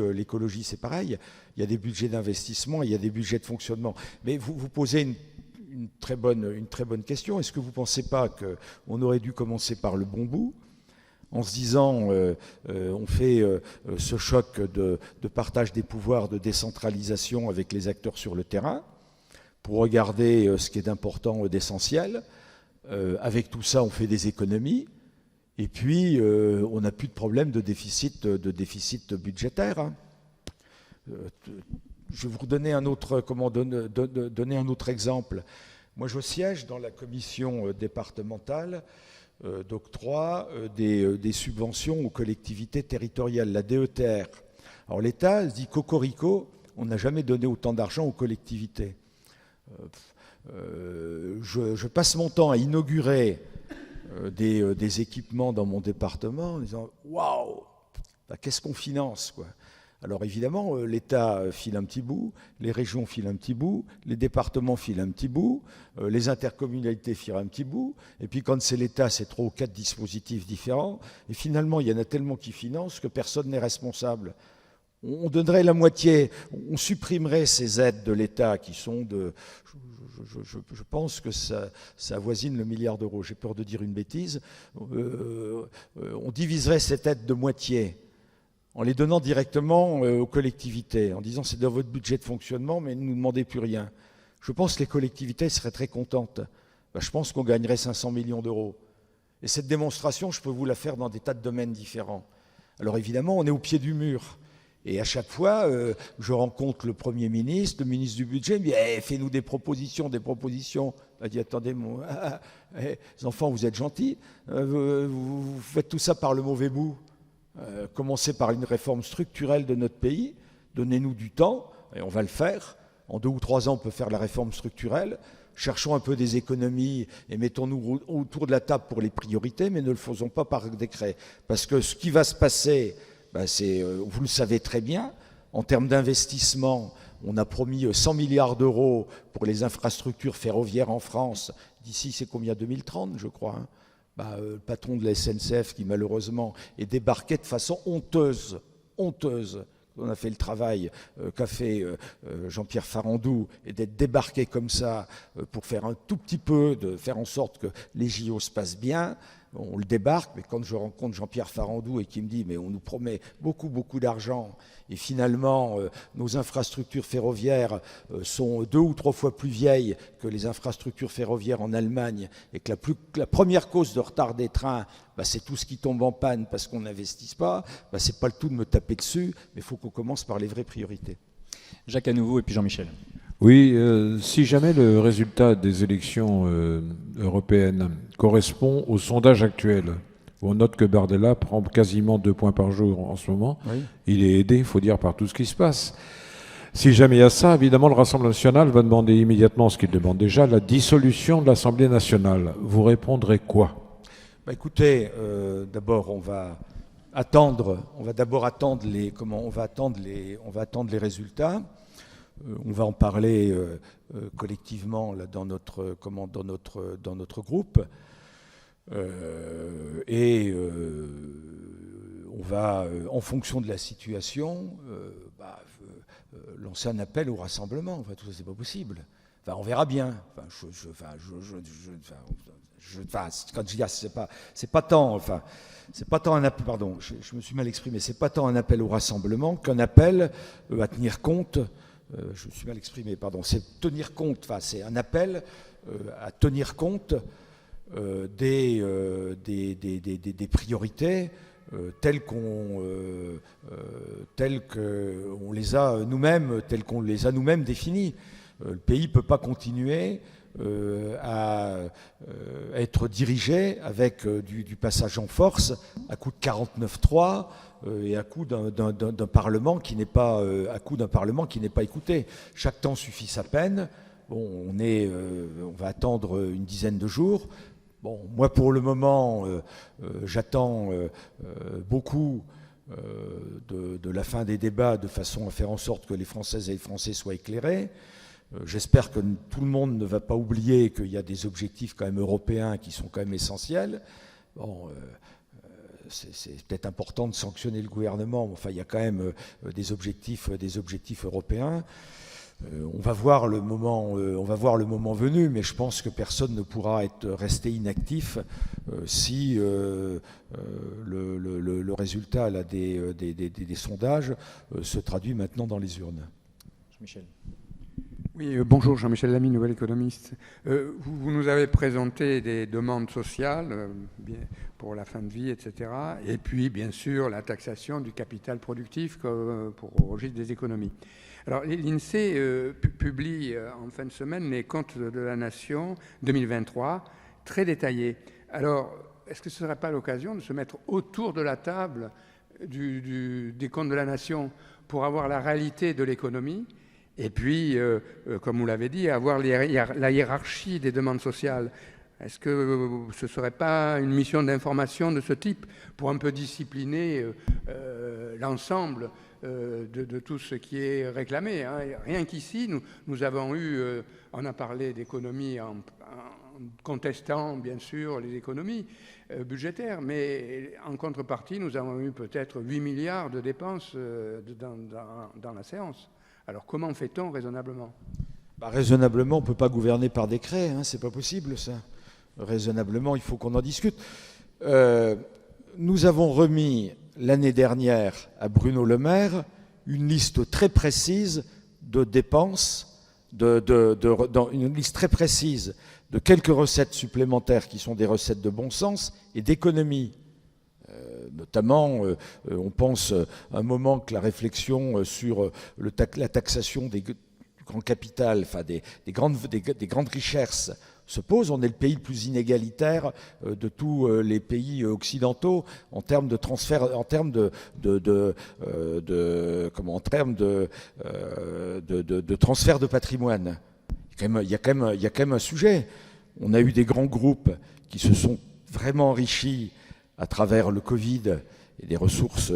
c'est pareil. Il y a des budgets d'investissement, il y a des budgets de fonctionnement. Mais vous posez une très bonne question. Est-ce que vous ne pensez pas qu'on aurait dû commencer par le bon bout, en se disant on fait ce choc de partage des pouvoirs, de décentralisation avec les acteurs sur le terrain, pour regarder ce qui est d'important, d'essentiel. Avec tout ça, on fait des économies. Et puis, on n'a plus de problème de déficit budgétaire. Hein. Je vais vous donner un autre, donner un autre exemple. Moi, je siège dans la commission départementale d'octroi des subventions aux collectivités territoriales, la DETR. Alors l'État se dit cocorico, on n'a jamais donné autant d'argent aux collectivités. Je passe mon temps à inaugurer des équipements dans mon département en disant « Waouh, qu'est-ce qu'on finance quoi ?» Alors évidemment, l'État file un petit bout, les régions filent un petit bout, les départements filent un petit bout, les intercommunalités filent un petit bout, et puis quand c'est l'État, c'est 3 ou 4 dispositifs différents, et finalement, il y en a tellement qui financent que personne n'est responsable. On donnerait la moitié, on supprimerait ces aides de l'État qui sont de... Je pense que ça avoisine le milliard d'euros, j'ai peur de dire une bêtise. On diviserait cette aide de moitié en les donnant directement aux collectivités, en disant c'est dans votre budget de fonctionnement, mais ne nous demandez plus rien. Je pense que les collectivités seraient très contentes. Je pense qu'on gagnerait 500 millions d'euros. Et cette démonstration, je peux vous la faire dans des tas de domaines différents. Alors évidemment, on est au pied du mur. Et à chaque fois, je rencontre le Premier ministre, le ministre du Budget, il me dit hey, « fais-nous des propositions, des propositions ». Il dit « attendez, les enfants, vous êtes gentils, vous faites tout ça par le mauvais bout. Commencez par une réforme structurelle de notre pays, donnez-nous du temps, et on va le faire. En 2 ou 3 ans, on peut faire la réforme structurelle. Cherchons un peu des économies et mettons-nous autour de la table pour les priorités, mais ne le faisons pas par décret. Parce que ce qui va se passer... vous le savez très bien, en termes d'investissement, on a promis 100 milliards d'euros pour les infrastructures ferroviaires en France. D'ici, c'est combien 2030, je crois. Hein. Le patron de la SNCF qui, malheureusement, est débarqué de façon honteuse. On a fait le travail qu'a fait Jean-Pierre Farandou, et d'être débarqué comme ça pour faire un tout petit peu, de faire en sorte que les JO se passent bien. On le débarque, mais quand je rencontre Jean-Pierre Farandou et qui me dit « mais on nous promet beaucoup, beaucoup d'argent et finalement nos infrastructures ferroviaires sont 2 ou 3 fois plus vieilles que les infrastructures ferroviaires en Allemagne et que la première cause de retard des trains, c'est tout ce qui tombe en panne parce qu'on n'investit pas, c'est pas le tout de me taper dessus, mais il faut qu'on commence par les vraies priorités. » Jacques à nouveau et puis Jean-Michel. Oui, si jamais le résultat des élections européennes correspond au sondage actuel, où on note que Bardella prend quasiment 2 points par jour en ce moment, oui. Il est aidé, il faut dire, par tout ce qui se passe. Si jamais il y a ça, évidemment, le Rassemblement national va demander immédiatement ce qu'il demande déjà, la dissolution de l'Assemblée nationale. Vous répondrez quoi ? Écoutez, d'abord, on va d'abord attendre les résultats. On va en parler collectivement là, dans notre groupe. On va, en fonction de la situation, lancer un appel au rassemblement. Enfin, tout ça, c'est pas possible. Enfin, on verra bien. Quand je dis c'est pas tant. Enfin, c'est pas tant un appel. Pardon, je me suis mal exprimé. C'est pas tant un appel au rassemblement qu'un appel à tenir compte. Je me suis mal exprimé, pardon. C'est tenir compte. Enfin, c'est un appel à tenir compte des priorités telles qu'on les a nous-mêmes définies. Le pays ne peut pas continuer à être dirigé avec du passage en force à coup de 49.3 et à coup d'un Parlement qui n'est pas écouté. Chaque temps suffit sa peine. Bon, on va attendre une dizaine de jours. Bon, moi pour le moment, j'attends beaucoup de la fin des débats de façon à faire en sorte que les Françaises et les Français soient éclairés. J'espère que tout le monde ne va pas oublier qu'il y a des objectifs quand même européens qui sont quand même essentiels. Bon, c'est peut-être important de sanctionner le gouvernement, mais enfin, il y a quand même des objectifs européens. On va voir le moment venu, mais je pense que personne ne pourra rester inactif si le résultat là, des sondages se traduit maintenant dans les urnes. Michel. Oui, bonjour, Jean-Michel Lamy, nouvel économiste. Vous nous avez présenté des demandes sociales pour la fin de vie, etc. Et puis, bien sûr, la taxation du capital productif pour le registre des économies. Alors, l'INSEE publie en fin de semaine les comptes de la Nation 2023, très détaillés. Alors, est-ce que ce ne serait pas l'occasion de se mettre autour de la table des comptes de la Nation pour avoir la réalité de l'économie? Et puis, comme vous l'avez dit, avoir la hiérarchie des demandes sociales. Est-ce que ce ne serait pas une mission d'information de ce type pour un peu discipliner l'ensemble de tout ce qui est réclamé, hein? Rien qu'ici, nous avons eu, on a parlé d'économie en contestant, bien sûr, les économies budgétaires, mais en contrepartie, nous avons eu peut-être 8 milliards de dépenses dans la séance. Alors comment fait-on raisonnablement? Raisonnablement, on ne peut pas gouverner par décret, hein, c'est pas possible ça. Raisonnablement, il faut qu'on en discute. Nous avons remis l'année dernière à Bruno Le Maire une liste très précise de dépenses, une liste très précise de quelques recettes supplémentaires qui sont des recettes de bon sens et d'économie. Notamment, on pense un moment que la réflexion sur la taxation du grand capital, enfin des grandes richesses se pose. On est le pays le plus inégalitaire de tous les pays occidentaux en termes de transfert, en termes de transfert de patrimoine. Il y a quand même un sujet. On a eu des grands groupes qui se sont vraiment enrichis à travers le Covid et des ressources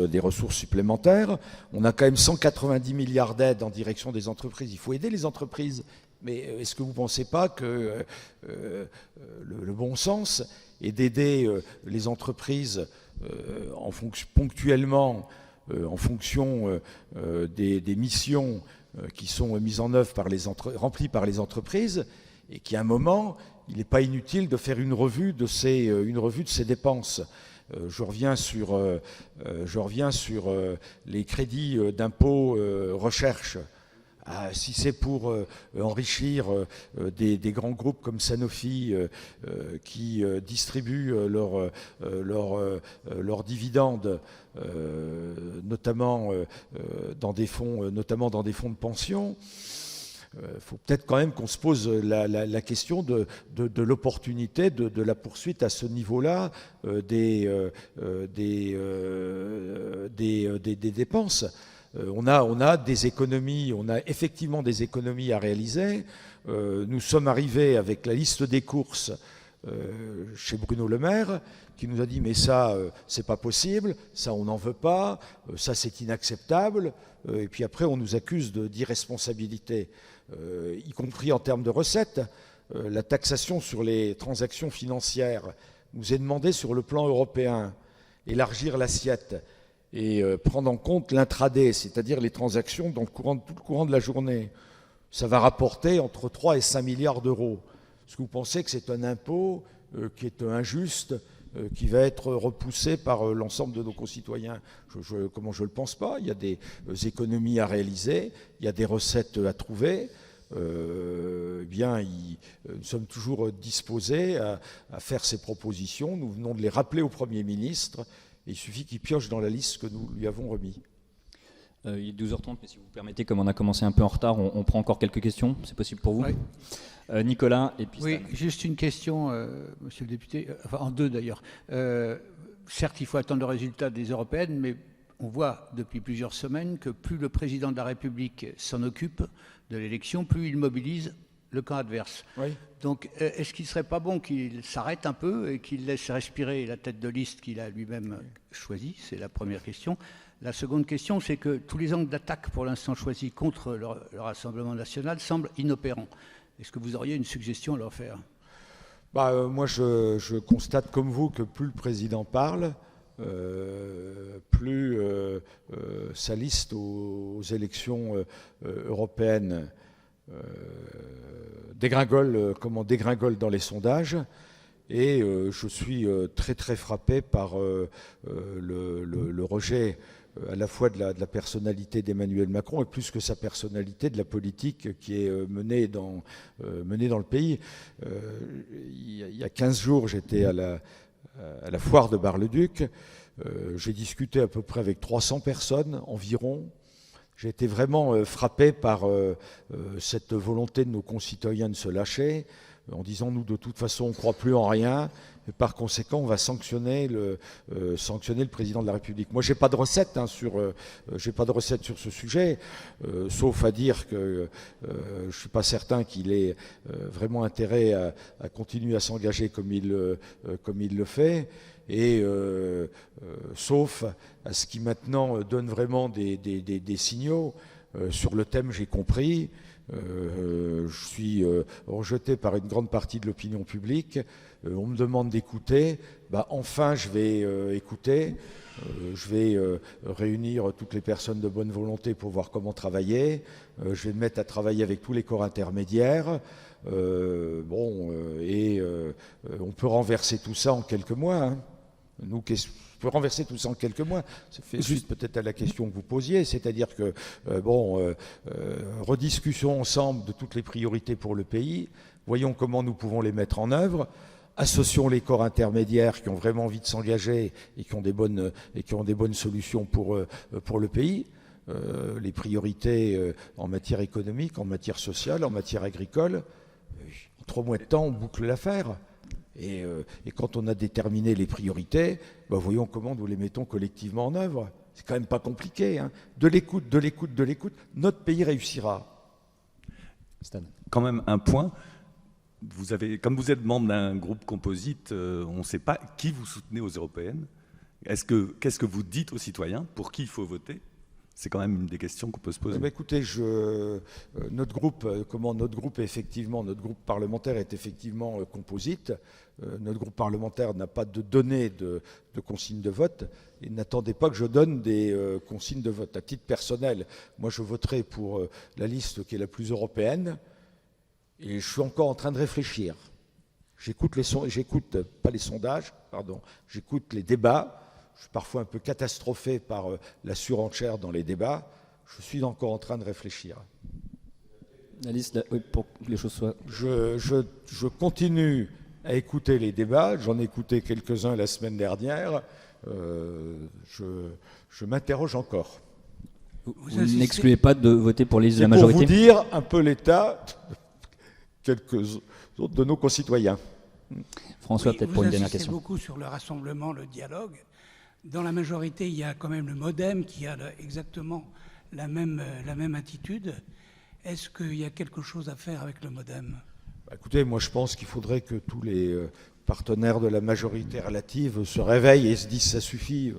supplémentaires. On a quand même 190 milliards d'aides en direction des entreprises. Il faut aider les entreprises. Mais est-ce que vous ne pensez pas que le bon sens est d'aider les entreprises ponctuellement en fonction des missions qui sont mises en œuvre remplies par les entreprises, et qu'à un moment, il n'est pas inutile de faire une revue de ces dépenses. Je reviens sur les crédits d'impôt recherche. Si c'est pour enrichir des grands groupes comme Sanofi qui distribuent leurs dividendes, notamment dans des fonds de pension, il faut peut-être quand même qu'on se pose la question de l'opportunité de la poursuite à ce niveau-là des dépenses. On a des économies, on a effectivement des économies à réaliser. Nous sommes arrivés avec la liste des courses chez Bruno Le Maire, qui nous a dit mais ça c'est pas possible, ça on n'en veut pas, ça c'est inacceptable, et puis après on nous accuse d'irresponsabilité, y compris en termes de recettes. La taxation sur les transactions financières nous est demandée sur le plan européen, élargir l'assiette et prendre en compte l'intraday, c'est-à-dire les transactions dans tout le courant de la journée. Ça va rapporter entre 3 et 5 milliards d'euros. Est-ce que vous pensez que c'est un impôt qui est injuste, qui va être repoussé par l'ensemble de nos concitoyens? Comment je ne le pense pas. Il y a des économies à réaliser, il y a des recettes à trouver. Nous sommes toujours disposés à faire ces propositions. Nous venons de les rappeler au Premier ministre. Et il suffit qu'il pioche dans la liste que nous lui avons remis. Il est 12h30, mais si vous permettez, comme on a commencé un peu en retard, on prend encore quelques questions. C'est possible pour vous? Oui. Nicolas et puis Oui, Stan. juste une question, monsieur le député, enfin en deux d'ailleurs. Certes, il faut attendre le résultat des européennes, mais on voit depuis plusieurs semaines que plus le président de la République s'en occupe de l'élection, plus il mobilise le camp adverse. Oui. Donc, est-ce qu'il ne serait pas bon qu'il s'arrête un peu et qu'il laisse respirer la tête de liste qu'il a lui-même choisie? C'est la première question. La seconde question, c'est que tous les angles d'attaque pour l'instant choisis contre le Rassemblement national semblent inopérants. Est-ce que vous auriez une suggestion à leur faire? Moi, je constate comme vous que plus le président parle, plus sa liste aux élections européennes dégringole dans les sondages, et je suis très très frappé par le rejet à la fois de la personnalité d'Emmanuel Macron et plus que sa personnalité de la politique qui est menée dans le pays. Il y a 15 jours, j'étais à la foire de Bar-le-Duc. J'ai discuté à peu près avec 300 personnes environ. J'ai été vraiment frappé par cette volonté de nos concitoyens de se lâcher, en disant nous de toute façon on ne croit plus en rien, et par conséquent on va sanctionner le président de la République. Moi j'ai pas de recette sur ce sujet, sauf à dire que je suis pas certain qu'il ait vraiment intérêt à continuer à s'engager comme il le fait. Et sauf à ce qui maintenant donne vraiment des signaux sur le thème, j'ai compris. Je suis rejeté par une grande partie de l'opinion publique. On me demande d'écouter. Enfin, je vais écouter. Je vais réunir toutes les personnes de bonne volonté pour voir comment travailler. Je vais me mettre à travailler avec tous les corps intermédiaires. On peut renverser tout ça en quelques mois. Hein. On peut renverser tout ça en quelques mois. Ça fait juste peut-être à la question que vous posiez, c'est-à-dire que, rediscussions ensemble de toutes les priorités pour le pays, voyons comment nous pouvons les mettre en œuvre, associons les corps intermédiaires qui ont vraiment envie de s'engager et qui ont des bonnes solutions pour le pays, les priorités en matière économique, en matière sociale, en matière agricole. En 3 mois de temps, on boucle l'affaire. Et quand on a déterminé les priorités, voyons comment nous les mettons collectivement en œuvre. C'est quand même pas compliqué. Hein. De l'écoute, notre pays réussira. Stan. Quand même un point. Comme vous êtes membre d'un groupe composite, on ne sait pas qui vous soutenez aux européennes. Qu'est-ce que vous dites aux citoyens? Pour qui il faut voter? C'est quand même une des questions qu'on peut se poser. Écoutez, notre groupe parlementaire est effectivement composite. Notre groupe parlementaire n'a pas de données de consignes de vote. Et n'attendez pas que je donne des consignes de vote. À titre personnel, moi je voterai pour la liste qui est la plus européenne. Et je suis encore en train de réfléchir. J'écoute pas les sondages, pardon. J'écoute les débats. Je suis parfois un peu catastrophé par la surenchère dans les débats. Je suis encore en train de réfléchir. La liste, oui, pour que les choses soient... Je continue à écouter les débats. J'en ai écouté quelques-uns la semaine dernière. Je m'interroge encore. Vous n'excluez pas de voter pour les listes de la majorité? C'est pour vous dire un peu l'état de quelques autres de nos concitoyens. François, peut-être pour une dernière question. question. Vous insistez beaucoup sur le rassemblement, le dialogue. Dans la majorité, il y a quand même le MoDem qui a exactement la même attitude. Est-ce qu'il y a quelque chose à faire avec le MoDem? Écoutez, moi je pense qu'il faudrait que tous les partenaires de la majorité relative se réveillent et se disent ça suffit.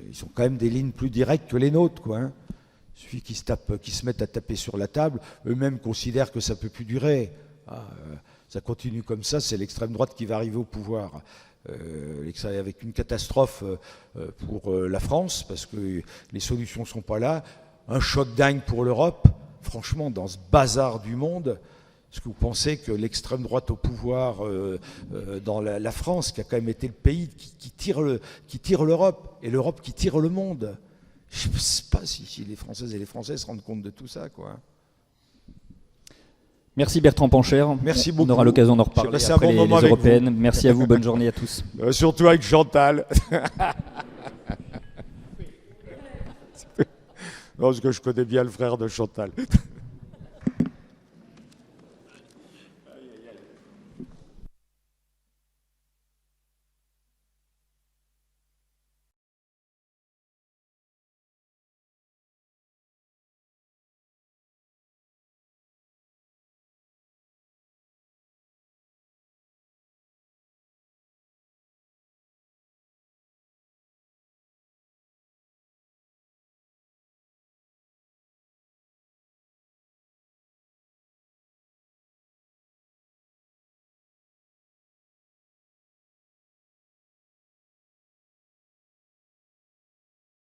Ils ont quand même des lignes plus directes que les nôtres, quoi. Hein. Il suffit qu'ils se mettent à taper sur la table. Eux-mêmes considèrent que ça ne peut plus durer. Ça continue comme ça, c'est l'extrême droite qui va arriver au pouvoir. Avec une catastrophe pour la France, parce que les solutions ne sont pas là. Un choc dingue pour l'Europe. Franchement, dans ce bazar du monde, est-ce que vous pensez que l'extrême droite au pouvoir dans la France, qui a quand même été le pays qui tire l'Europe, et l'Europe qui tire le monde? Je ne sais pas si les Françaises et les Français se rendent compte de tout ça, quoi. Merci Bertrand Pancher. Merci beaucoup. On aura l'occasion d'en reparler après les européennes. Vous. Merci à vous, bonne journée à tous. Surtout avec Chantal. Non, parce que je connais bien le frère de Chantal.